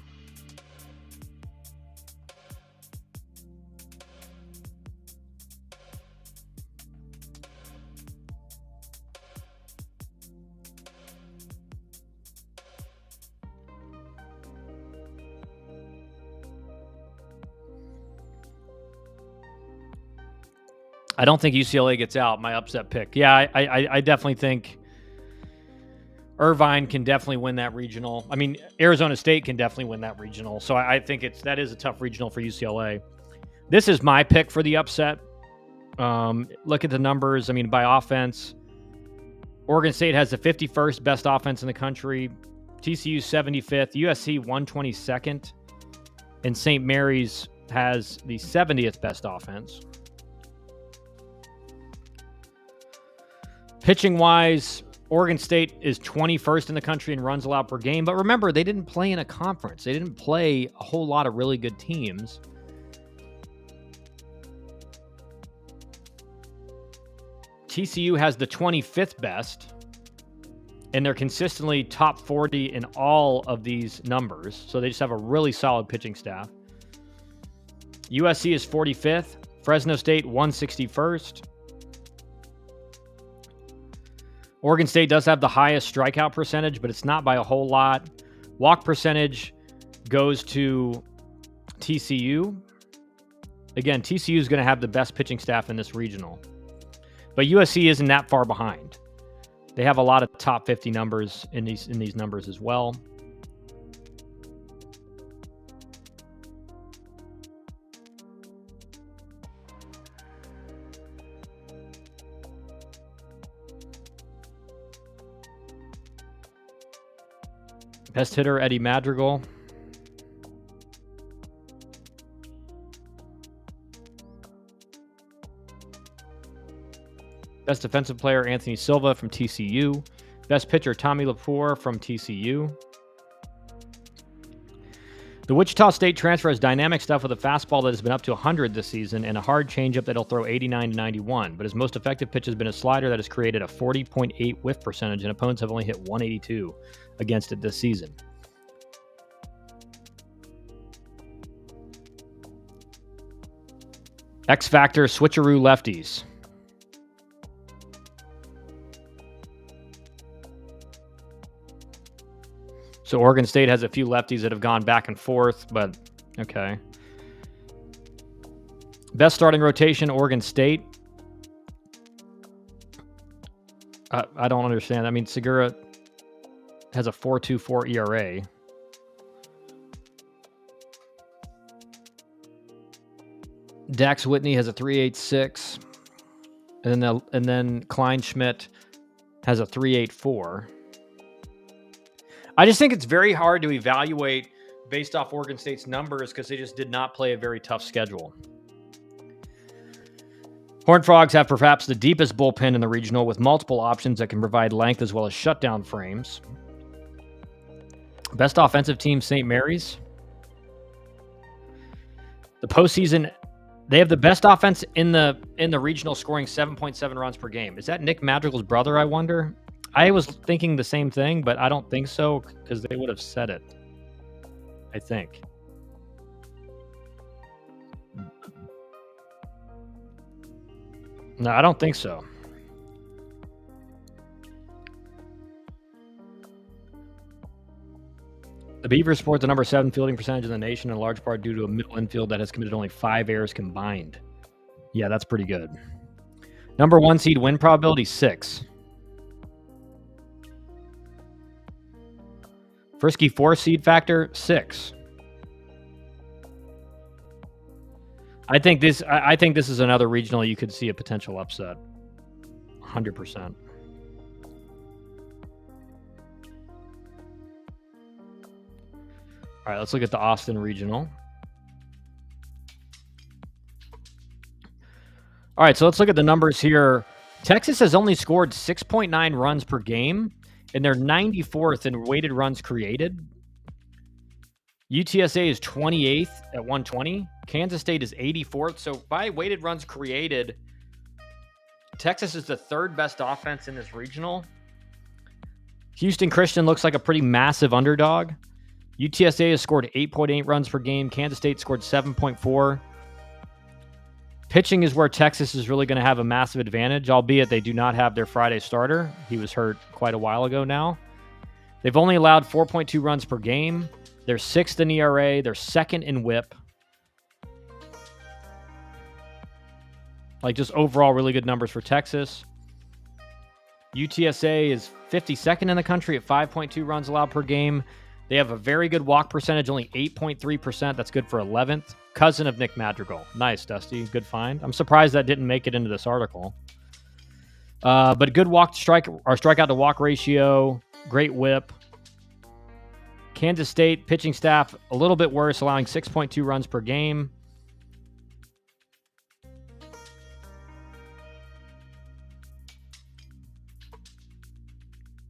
I don't think UCLA gets out, my upset pick. Yeah, I definitely think Irvine can definitely win that regional. I mean, Arizona State can definitely win that regional. So I think that is a tough regional for UCLA. This is my pick for the upset. Look at the numbers. I mean, by offense, Oregon State has the 51st best offense in the country. TCU 75th. USC 122nd. And St. Mary's has the 70th best offense. Pitching-wise, Oregon State is 21st in the country in runs allowed per game. But remember, they didn't play in a conference. They didn't play a whole lot of really good teams. TCU has the 25th best, and they're consistently top 40 in all of these numbers. So they just have a really solid pitching staff. USC is 45th. Fresno State 161st. Oregon State does have the highest strikeout percentage, but it's not by a whole lot. Walk percentage goes to TCU. Again, TCU is going to have the best pitching staff in this regional. But USC isn't that far behind. They have a lot of top 50 numbers in these numbers as well. Best hitter, Eddie Madrigal. Best defensive player, Anthony Silva from TCU. Best pitcher, Tommy Lepore from TCU. The Wichita State transfer has dynamic stuff with a fastball that has been up to 100 this season and a hard changeup that'll throw 89 to 91, but his most effective pitch has been a slider that has created a 40.8 whiff percentage, and opponents have only hit 182 against it this season. X Factor switcheroo lefties. So Oregon State has a few lefties that have gone back and forth, but okay. Best starting rotation, Oregon State. I don't understand. I mean, Segura has a 4.24 ERA. Dax Whitney has a 3.86, and then Kleinschmidt has a 3.84. I just think it's very hard to evaluate based off Oregon State's numbers because they just did not play a very tough schedule. Horned Frogs have perhaps the deepest bullpen in the regional with multiple options that can provide length as well as shutdown frames. Best offensive team, St. Mary's. The postseason, they have the best offense in the regional, scoring 7.7 runs per game. Is that Nick Madrigal's brother, I wonder? I was thinking the same thing, but I don't think so because they would have said it, I think. No, I don't think so. The Beavers sport the number 7 fielding percentage in the nation, in large part due to a middle infield that has committed only 5 errors combined. Yeah, that's pretty good. Number 1 seed win probability, 6. Frisky 4 seed factor, 6. I think this is another regional you could see a potential upset. 100%. All right, let's look at the Austin regional. All right, so let's look at the numbers here. Texas has only scored 6.9 runs per game, and they're 94th in weighted runs created. UTSA is 28th at 120. Kansas State is 84th. So by weighted runs created, Texas is the 3rd best offense in this regional. Houston Christian looks like a pretty massive underdog. UTSA has scored 8.8 runs per game. Kansas State scored 7.4. Pitching is where Texas is really going to have a massive advantage, albeit they do not have their Friday starter. He was hurt quite a while ago now. They've only allowed 4.2 runs per game. They're 6th in ERA. They're 2nd in WHIP. Like, just overall really good numbers for Texas. UTSA is 52nd in the country at 5.2 runs allowed per game. They have a very good walk percentage, only 8.3%. That's good for 11th. Cousin of Nick Madrigal. Nice, Dusty. Good find. I'm surprised that didn't make it into this article. But good strikeout to walk ratio. Great whip. Kansas State pitching staff a little bit worse, allowing 6.2 runs per game.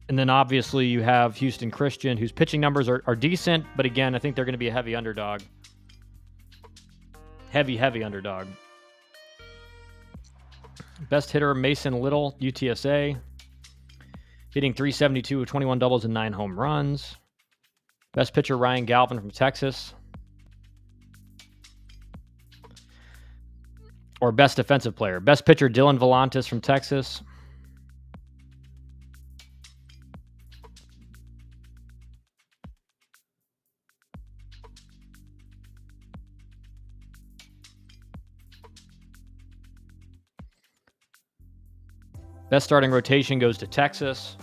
And then obviously you have Houston Christian, whose pitching numbers are decent, but again, I think they're going to be a heavy underdog. Heavy underdog. Best hitter, Mason Little, UTSA. Hitting .372 with 21 doubles and 9 home runs. Best pitcher, Ryan Galvin from Texas. Or best defensive player. Best pitcher, Dylan Volantis from Texas. Best starting rotation goes to Texas.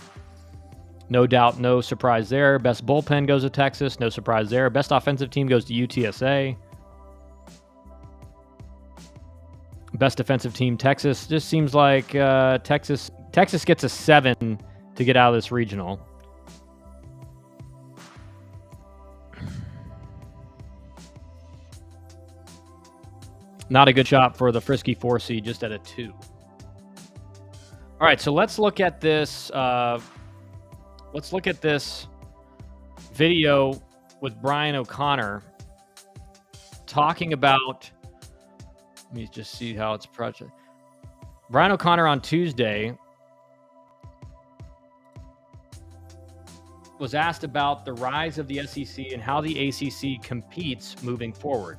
No doubt, no surprise there. Best bullpen goes to Texas. No surprise there. Best offensive team goes to UTSA. Best defensive team, Texas. Just seems like Texas gets a 7 to get out of this regional. Not a good shot for the Frisky 4 seed, just at a 2. All right, so let's look at this. Let's look at this video with Brian O'Connor talking about. Let me just see how it's project. Brian O'Connor on Tuesday was asked about the rise of the SEC and how the ACC competes moving forward.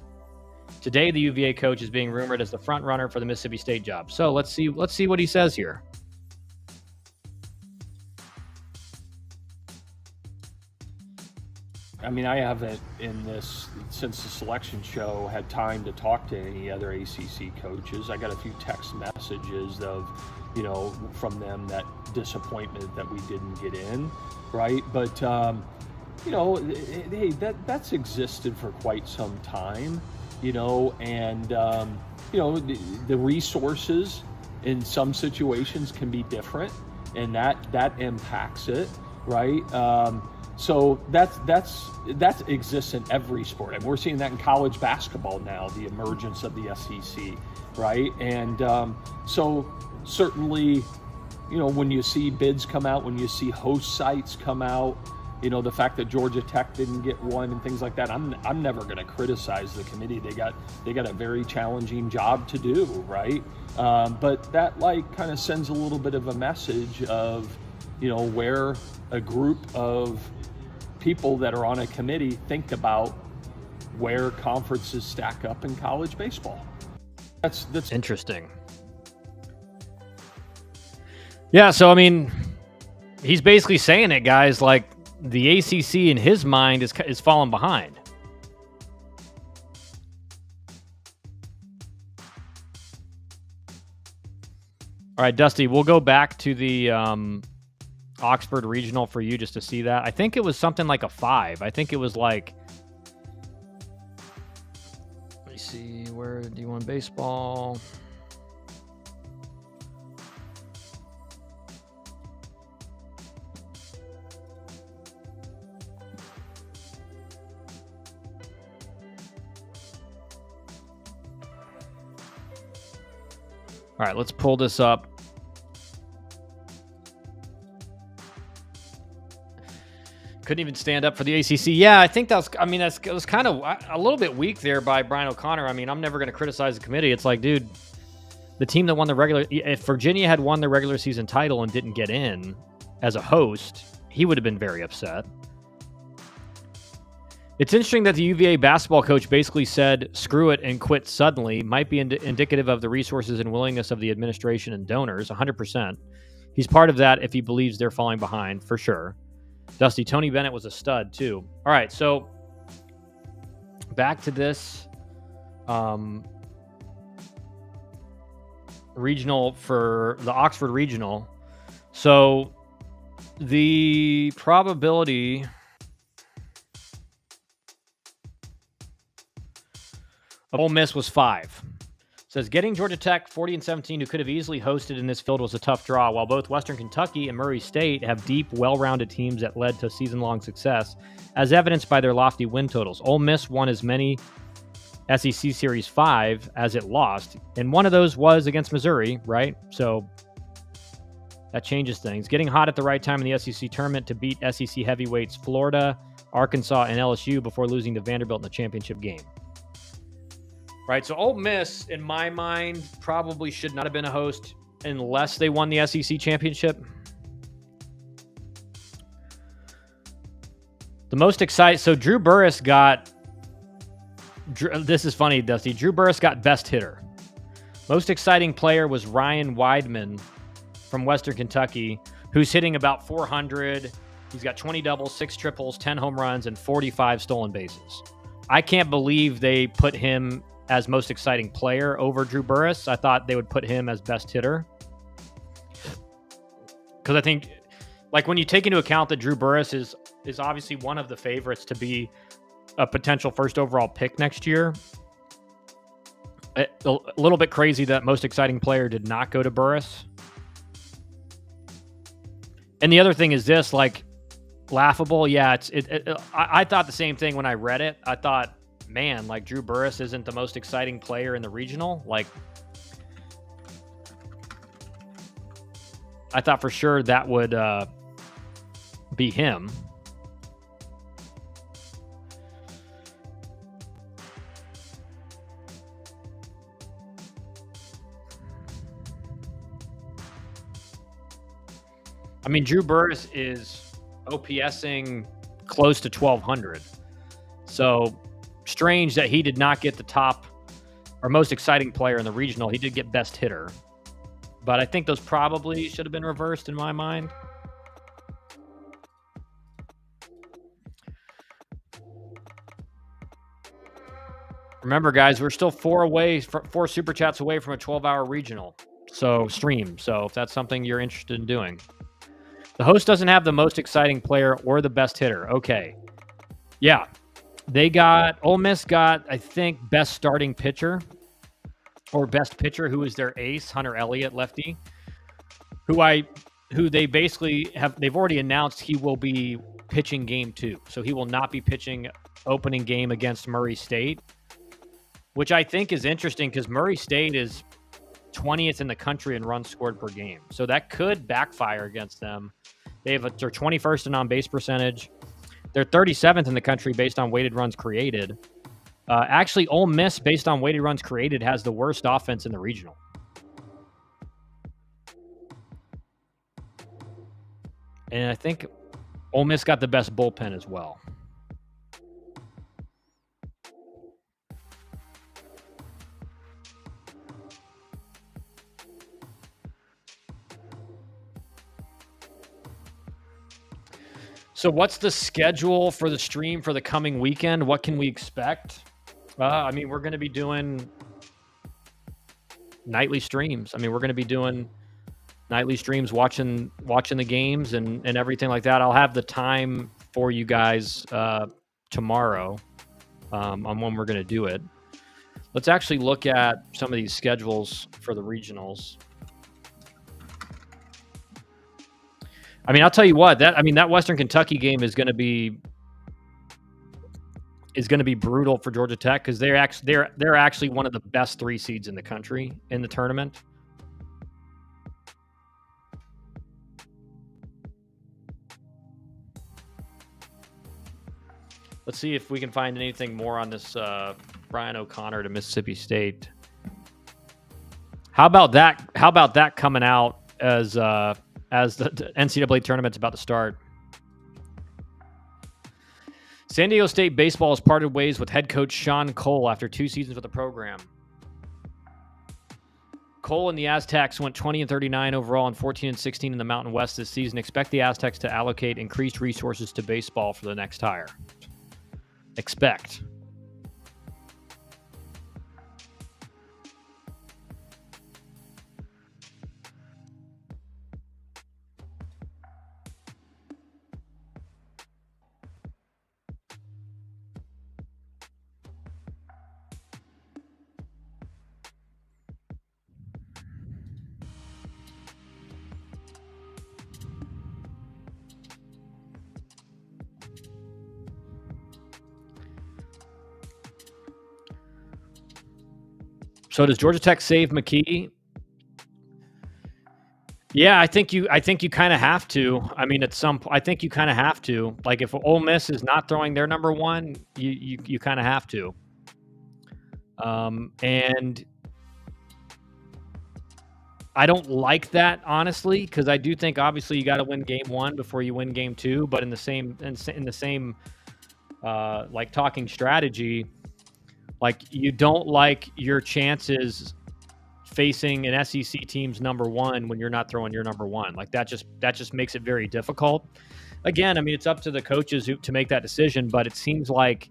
Today, the UVA coach is being rumored as the front runner for the Mississippi State job. So let's see what he says here. I mean, I haven't in this, since the selection show, had time to talk to any other ACC coaches. I got a few text messages of, from them, that disappointment that we didn't get in, right? But, hey, that's existed for quite some time, and, the resources in some situations can be different, and that impacts it, right? So that exists in every sport. And we're seeing that in college basketball now, the emergence of the SEC, right? And so certainly, when you see bids come out, when you see host sites come out, the fact that Georgia Tech didn't get one and things like that, I'm never going to criticize the committee. They got a very challenging job to do, right? But that kind of sends a little bit of a message of, where a group of people that are on a committee think about where conferences stack up in college baseball. That's interesting. Yeah, so I mean, he's basically saying it, guys, like the ACC in his mind is falling behind. All right, Dusty, we'll go back to the Oxford Regional for you just to see that. I think it was something like a 5. I think it was like, let me see, where D1 baseball. All right, let's pull this up. Couldn't even stand up for the ACC. Yeah, I think it was kind of a little bit weak there by Brian O'Connor. I mean, I'm never going to criticize the committee. It's like, dude, the team that won if Virginia had won the regular season title and didn't get in as a host, he would have been very upset. It's interesting that the UVA basketball coach basically said, screw it, and quit suddenly. Might be indicative of the resources and willingness of the administration and donors, 100%. He's part of that if he believes they're falling behind, for sure. Dusty, Tony Bennett was a stud, too. All right, so back to this regional for the Oxford Regional. So the probability of Ole Miss was 5. Says getting Georgia Tech 40-17, who could have easily hosted in this field, was a tough draw. While both Western Kentucky and Murray State have deep, well-rounded teams that led to season-long success, as evidenced by their lofty win totals. Ole Miss won as many SEC Series 5 as it lost, and one of those was against Missouri, right? So that changes things. Getting hot at the right time in the SEC tournament to beat SEC heavyweights Florida, Arkansas, and LSU before losing to Vanderbilt in the championship game. Right, so Ole Miss, in my mind, probably should not have been a host unless they won the SEC championship. The most exciting... So Drew Burress got... This is funny, Dusty. Drew Burress got best hitter. Most exciting player was Ryan Weidman from Western Kentucky, who's hitting about 400. He's got 20 doubles, 6 triples, 10 home runs, and 45 stolen bases. I can't believe they put him as most exciting player over Drew Burress. I thought they would put him as best hitter. Because I think, like, when you take into account that Drew Burress is obviously one of the favorites to be a potential first overall pick next year, a little bit crazy that most exciting player did not go to Burress. And the other thing is this, like, laughable. Yeah, I thought the same thing when I read it. I thought, man, like, Drew Burress isn't the most exciting player in the regional. Like, I thought for sure that would be him. I mean, Drew Burress is OPSing close to 1,200. So strange that he did not get the top or most exciting player in the regional. He did get best hitter. But I think those probably should have been reversed in my mind. Remember, guys, we're still 4 super chats away from a 12-hour regional. So stream. So if that's something you're interested in doing. The host doesn't have the most exciting player or the best hitter. Okay. Yeah. Ole Miss got, I think, best starting pitcher or best pitcher, who is their ace, Hunter Elliott, lefty, who they basically they've already announced he will be pitching game 2. So he will not be pitching opening game against Murray State, which I think is interesting because Murray State is 20th in the country in runs scored per game. So that could backfire against them. They're 21st in on-base percentage. They're 37th in the country based on weighted runs created. Actually, Ole Miss, based on weighted runs created, has the worst offense in the regional. And I think Ole Miss got the best bullpen as well. So what's the schedule for the stream for the coming weekend? What can we expect? I mean, we're going to be doing nightly streams. I mean, we're going to be doing nightly streams, watching the games and everything like that. I'll have the time for you guys tomorrow on when we're going to do it. Let's actually look at some of these schedules for the regionals. I mean, I'll tell you what, that Western Kentucky game is going to be brutal for Georgia Tech because they're actually one of the best 3 seeds in the country in the tournament. Let's see if we can find anything more on this Brian O'Connor to Mississippi State. How about that coming out as the NCAA tournament's about to start? San Diego State baseball has parted ways with head coach Sean Cole after 2 seasons with the program. Cole and the Aztecs went 20-39 overall and 14-16 in the Mountain West this season. Expect the Aztecs to allocate increased resources to baseball for the next hire. Expect. So does Georgia Tech save McKee? Yeah, I think you kind of have to. I mean, I think you kind of have to. Like, if Ole Miss is not throwing their number one, you kind of have to. And I don't like that, honestly, because I do think obviously you got to win game 1 before you win game 2. But in the same like talking strategy, like, you don't like your chances facing an SEC team's number 1 when you're not throwing your number 1. Like, that just makes it very difficult. Again, I mean, it's up to the coaches to make that decision, but it seems like,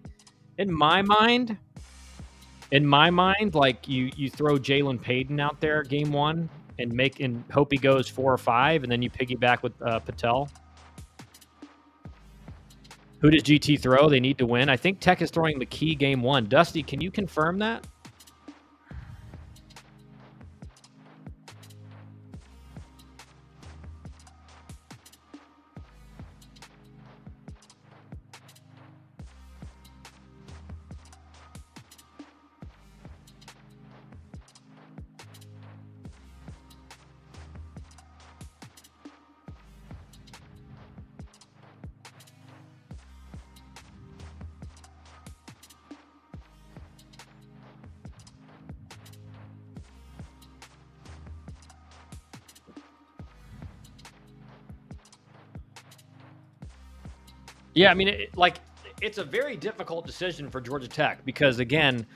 in my mind, like, you throw Jalen Payton out there game 1 and hope he goes 4 or 5, and then you piggyback with Patel. Who does GT throw? They need to win. I think Tech is throwing McKee game 1. Dusty, can you confirm that? Yeah, I mean, it's a very difficult decision for Georgia Tech because, again,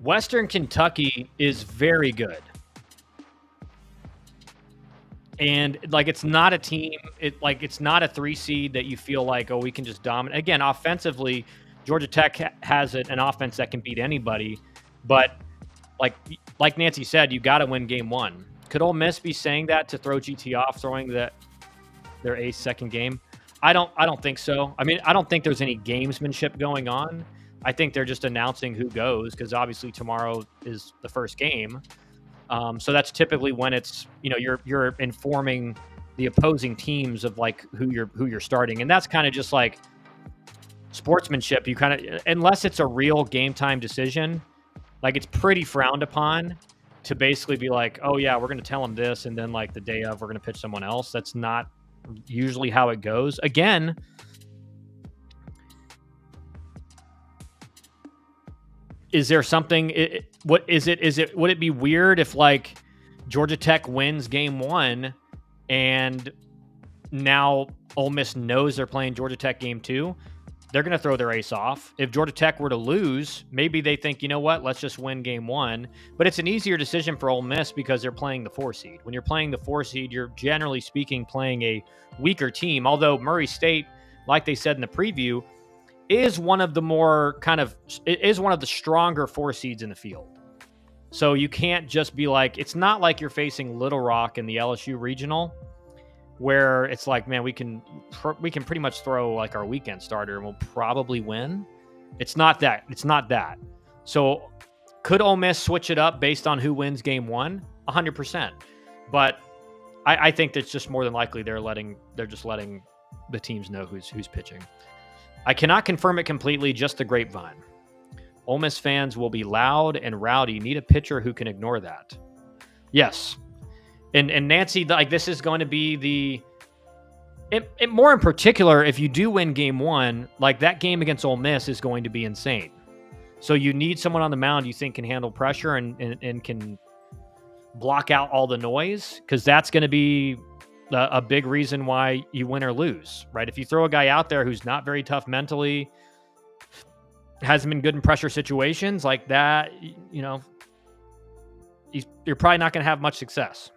Western Kentucky is very good. And it's not a team, it's not a 3 seed that you feel like, oh, we can just dominate. Again, offensively, Georgia Tech has an offense that can beat anybody, but like Nancy said, you got to win game 1. Could Ole Miss be saying that to throw GT off, throwing their ace second game? I don't think so. I mean, I don't think there's any gamesmanship going on. I think they're just announcing who goes because obviously tomorrow is the first game. So that's typically when it's, you're informing the opposing teams of who you're starting, and that's kind of just like sportsmanship. You kind of, unless it's a real game time decision, it's pretty frowned upon to basically be like, oh yeah, we're going to tell them this, and then the day of we're going to pitch someone else. That's not usually how it goes. Again, is there something? What is it? Would it be weird if Georgia Tech wins game 1, and now Ole Miss knows they're playing Georgia Tech game 2? They're going to throw their ace off. If Georgia Tech were to lose, maybe they think, you know what, let's just win game 1. But it's an easier decision for Ole Miss because they're playing the 4 seed. When you're playing the 4 seed, you're generally speaking playing a weaker team. Although Murray State, like they said in the preview, is one of the stronger 4 seeds in the field. So you can't just be it's not like you're facing Little Rock in the LSU regional, where it's man, we can pretty much throw our weekend starter and we'll probably win. It's not that. So could Ole Miss switch it up based on who wins game 1? 100%. But I think that's just more than likely they're just letting the teams know who's pitching. I cannot confirm it completely, just the grapevine. Ole Miss fans will be loud and rowdy. Need a pitcher who can ignore that. Yes. And Nancy, this is going to be more in particular, if you do win game 1, that game against Ole Miss is going to be insane. So you need someone on the mound you think can handle pressure and can block out all the noise, because that's going to be a big reason why you win or lose, right? If you throw a guy out there who's not very tough mentally, hasn't been good in pressure situations like that, you're probably not going to have much success.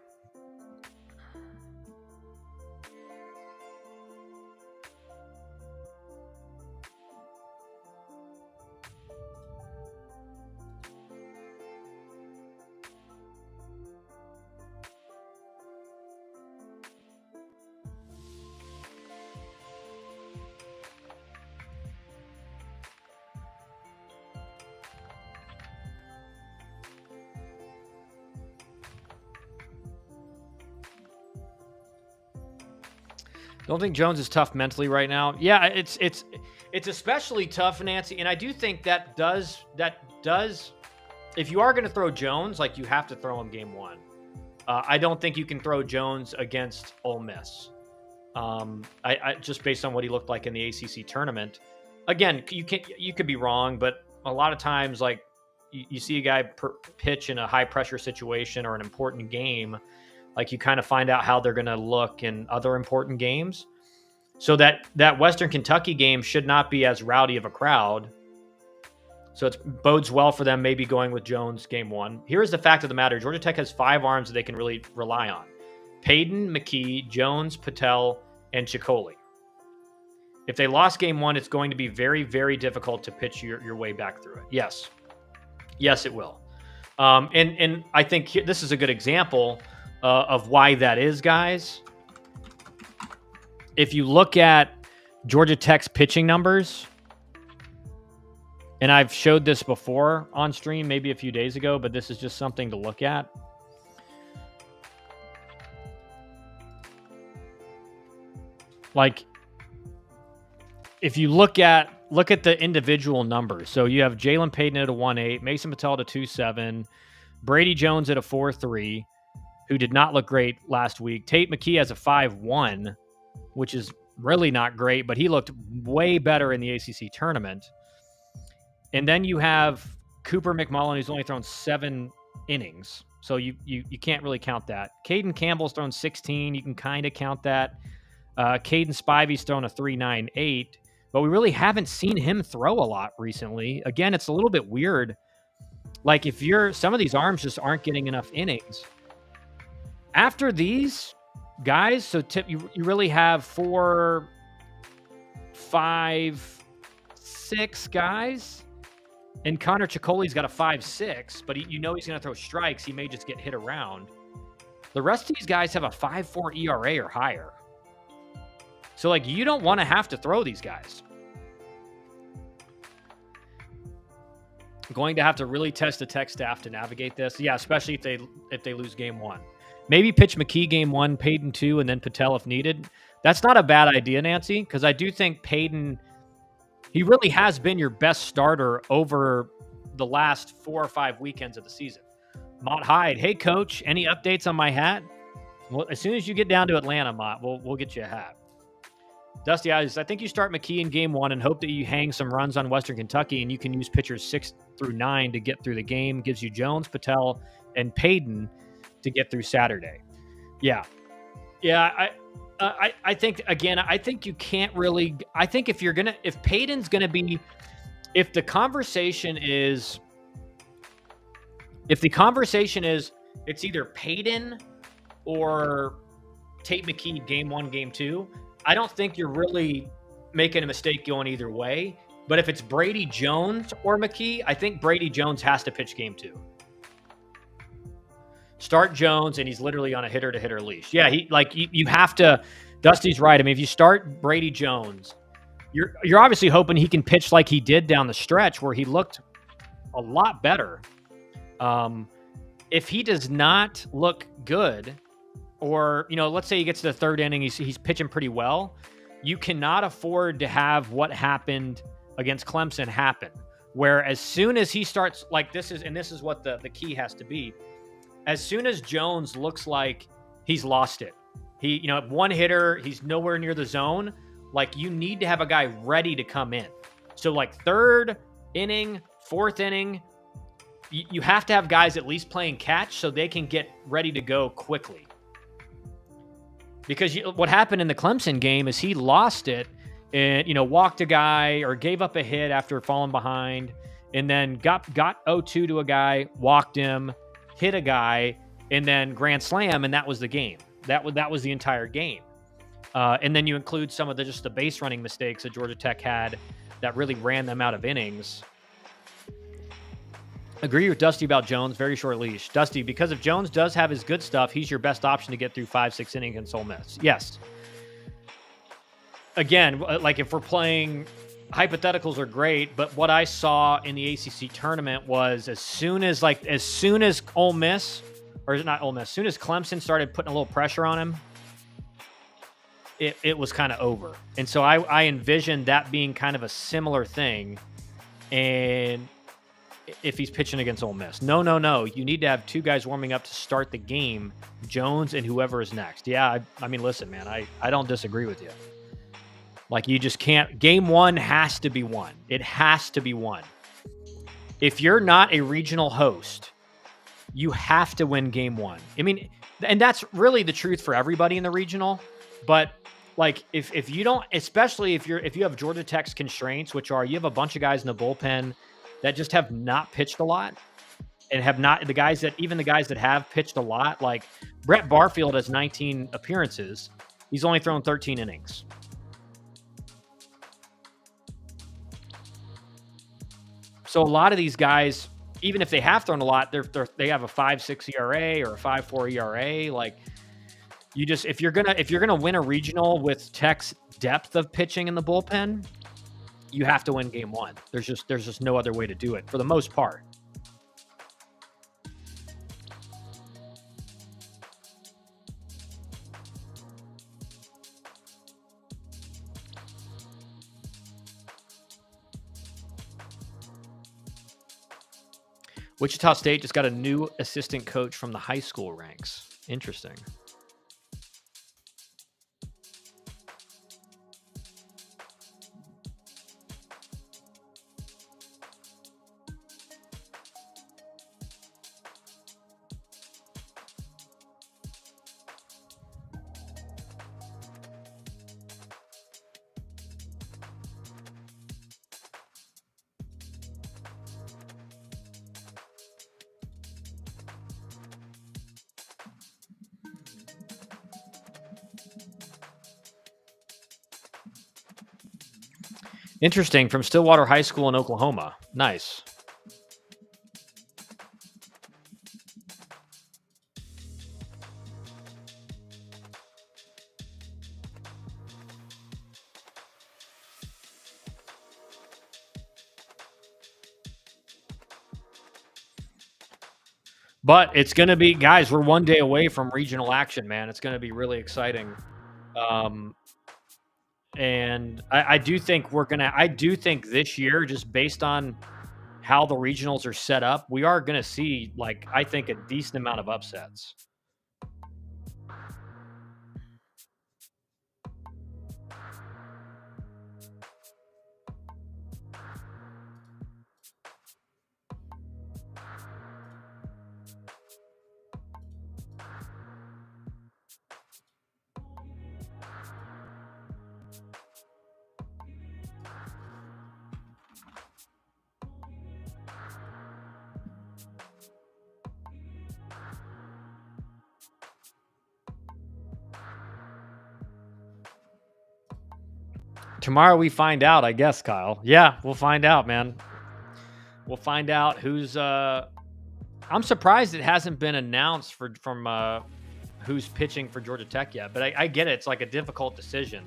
Don't think Jones is tough mentally right now. Yeah, it's especially tough, Nancy, and I do think that does. If you are going to throw Jones, you have to throw him game 1. I don't think you can throw Jones against Ole Miss. I just based on what he looked like in the ACC tournament. Again, you could be wrong, but a lot of times, you see a guy pitch in a high pressure situation or an important game. You kind of find out how they're going to look in other important games. So that Western Kentucky game should not be as rowdy of a crowd. So it bodes well for them maybe going with Jones game 1. Here's the fact of the matter. Georgia Tech has 5 arms that they can really rely on. Payton, McKee, Jones, Patel, and Chicoli. If they lost game 1, it's going to be very, very difficult to pitch your way back through it. Yes. Yes, it will. And I think this is a good example of why that is, guys. If you look at Georgia Tech's pitching numbers, and I've showed this before on stream, maybe a few days ago, but this is just something to look at. If you look at the individual numbers. So you have Jalen Payton at a 1.8, Mason Patel at a 2.7, Brady Jones at a 4.3, who did not look great last week. Tate McKee has a 5.1, which is really not great, but he looked way better in the ACC tournament. And then you have Cooper McMullen, who's only thrown 7 innings. So you can't really count that. Caden Campbell's thrown 16. You can kind of count that. Caden Spivey's thrown a 3.98, but we really haven't seen him throw a lot recently. Again, it's a little bit weird. Like if some of these arms just aren't getting enough innings. After these guys, so you really have 4, 5, 6 guys. And Connor Ciccoli's got a 5.6, but he's going to throw strikes. He may just get hit around. The rest of these guys have a 5.4 ERA or higher. So, like, you don't want to have to throw these guys. Going to have to really test the tech staff to navigate this. Yeah, especially if they lose game 1. Maybe pitch McKee game 1, Payton 2, and then Patel if needed. That's not a bad idea, Nancy, because I do think Payton, he really has been your best starter over the last 4 or 5 weekends of the season. Mott Hyde, hey, coach, any updates on my hat? Well, as soon as you get down to Atlanta, Mott, we'll get you a hat. Dusty Eyes, I think you start McKee in game 1 and hope that you hang some runs on Western Kentucky, and you can use pitchers 6 through 9 to get through the game. Gives you Jones, Patel, and Payton to get through Saturday. Yeah. I think, again, I think you can't really, I think if Payton's going to be, if the conversation is it's either Payton or Tate McKee game 1, game 2, I don't think you're really making a mistake going either way. But if it's Brady Jones or McKee, I think Brady Jones has to pitch game 2. Start Jones, and he's literally on a hitter-to-hitter leash. Yeah, you have to. Dusty's right. I mean, if you start Brady Jones, you're obviously hoping he can pitch like he did down the stretch, where he looked a lot better. If he does not look good, or let's say he gets to the 3rd inning, he's pitching pretty well, you cannot afford to have what happened against Clemson happen, where as soon as he starts, like this is what the key has to be. As soon as Jones looks like he's lost it, he, one hitter, he's nowhere near the zone, like you need to have a guy ready to come in. So like 3rd inning, 4th inning, you have to have guys at least playing catch so they can get ready to go quickly. Because what happened in the Clemson game is he lost it and, walked a guy or gave up a hit after falling behind, and then got 0-2 to a guy, walked him, hit a guy, and then grand slam, and that was the game. That was the entire game. And then you include some of the base running mistakes that Georgia Tech had that really ran them out of innings. Agree with Dusty about Jones, very short leash. Dusty, because if Jones does have his good stuff, he's your best option to get through 5-6 innings against Ole Miss. Yes. Again, like if we're playing, hypotheticals are great, but what I saw in the ACC tournament was as soon as Ole Miss, or not Ole Miss, as soon as Clemson started putting a little pressure on him, it was kind of over. And so I envisioned that being kind of a similar thing. And if he's pitching against Ole Miss, no, you need to have 2 guys warming up to start the game, Jones and whoever is next. Yeah, I mean, listen, man, I don't disagree with you. Like, you just can't. Game 1 has to be won. It has to be won. If you're not a regional host, you have to win game 1. I mean, and that's really the truth for everybody in the regional. But like, if you don't, especially if you have Georgia Tech's constraints, which are you have a bunch of guys in the bullpen that just have not pitched a lot, and have not the guys that have pitched a lot, like Brett Barfield has 19 appearances. He's only thrown 13 innings. So a lot of these guys, even if they have thrown a lot, they have a 5.6 ERA or a 5.4 ERA. Like, you just, if you're gonna win a regional with Tech's depth of pitching in the bullpen, you have to win game 1. There's just no other way to do it for the most part. Wichita State just got a new assistant coach from the high school ranks. Interesting. Interesting. From Stillwater High School in Oklahoma. Nice. But it's going to be, guys, we're one day away from regional action, man. It's going to be really exciting. And I do think I do think this year, just based on how the regionals are set up, we are going to see, like, I think a decent amount of upsets. Tomorrow we find out, I guess, Kyle. Yeah, we'll find out, man. We'll find out who's. I'm surprised it hasn't been announced from who's pitching for Georgia Tech yet. But I get it. It's like a difficult decision.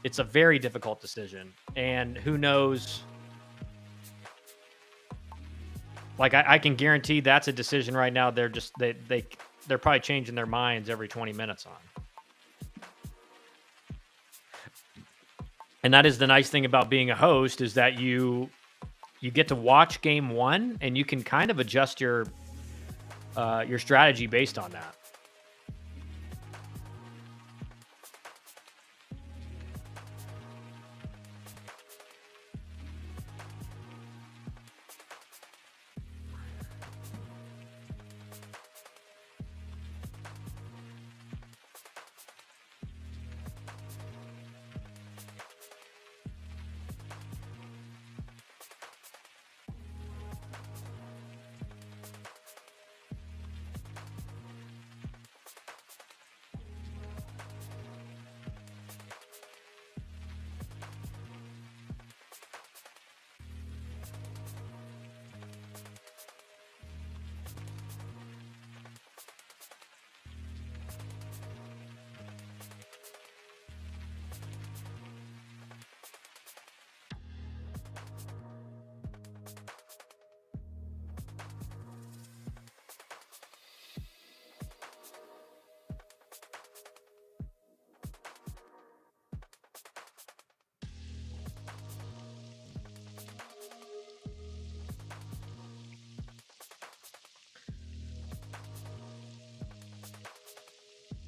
It's a very difficult decision, and who knows? Like I can guarantee that's a decision right now. They're just they're probably changing their minds every 20 minutes on. And that is the nice thing about being a host, is that you get to watch game one and you can kind of adjust your strategy based on that.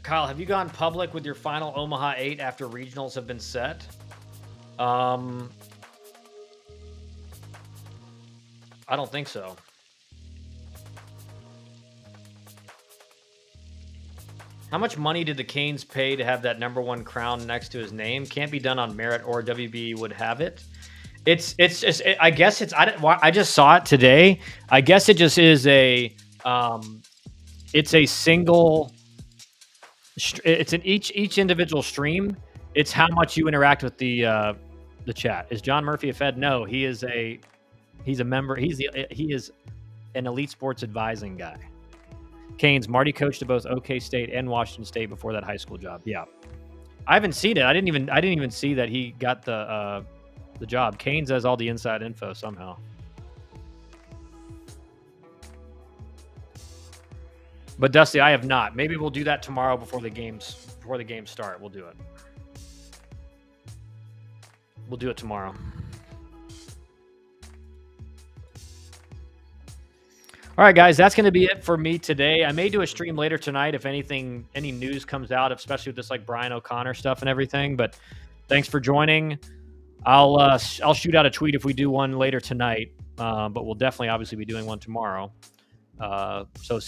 Kyle, have you gone public with your final Omaha 8 after regionals have been set? I don't think so. How much money did the Canes pay to have that #1 crown next to his name? Can't be done on merit, or WB would have it. It's just, I guess it's, I just saw it today. I guess it just is it's a single, it's in each individual stream. It's how much you interact with the chat. Is John Murphy a Fed? No, he's a member. He is an Elite Sports advising guy. Canes, Marty coached at both OK State and Washington State before that high school job. Yeah, I haven't seen it. I didn't even see that he got the job. Canes has all the inside info somehow. But Dusty, I have not. Maybe we'll do that tomorrow before the games start. We'll do it. We'll do it tomorrow. All right, guys, that's going to be it for me today. I may do a stream later tonight if any news comes out, especially with this like Brian O'Connor stuff and everything. But thanks for joining. I'll shoot out a tweet if we do one later tonight. But we'll definitely obviously be doing one tomorrow. So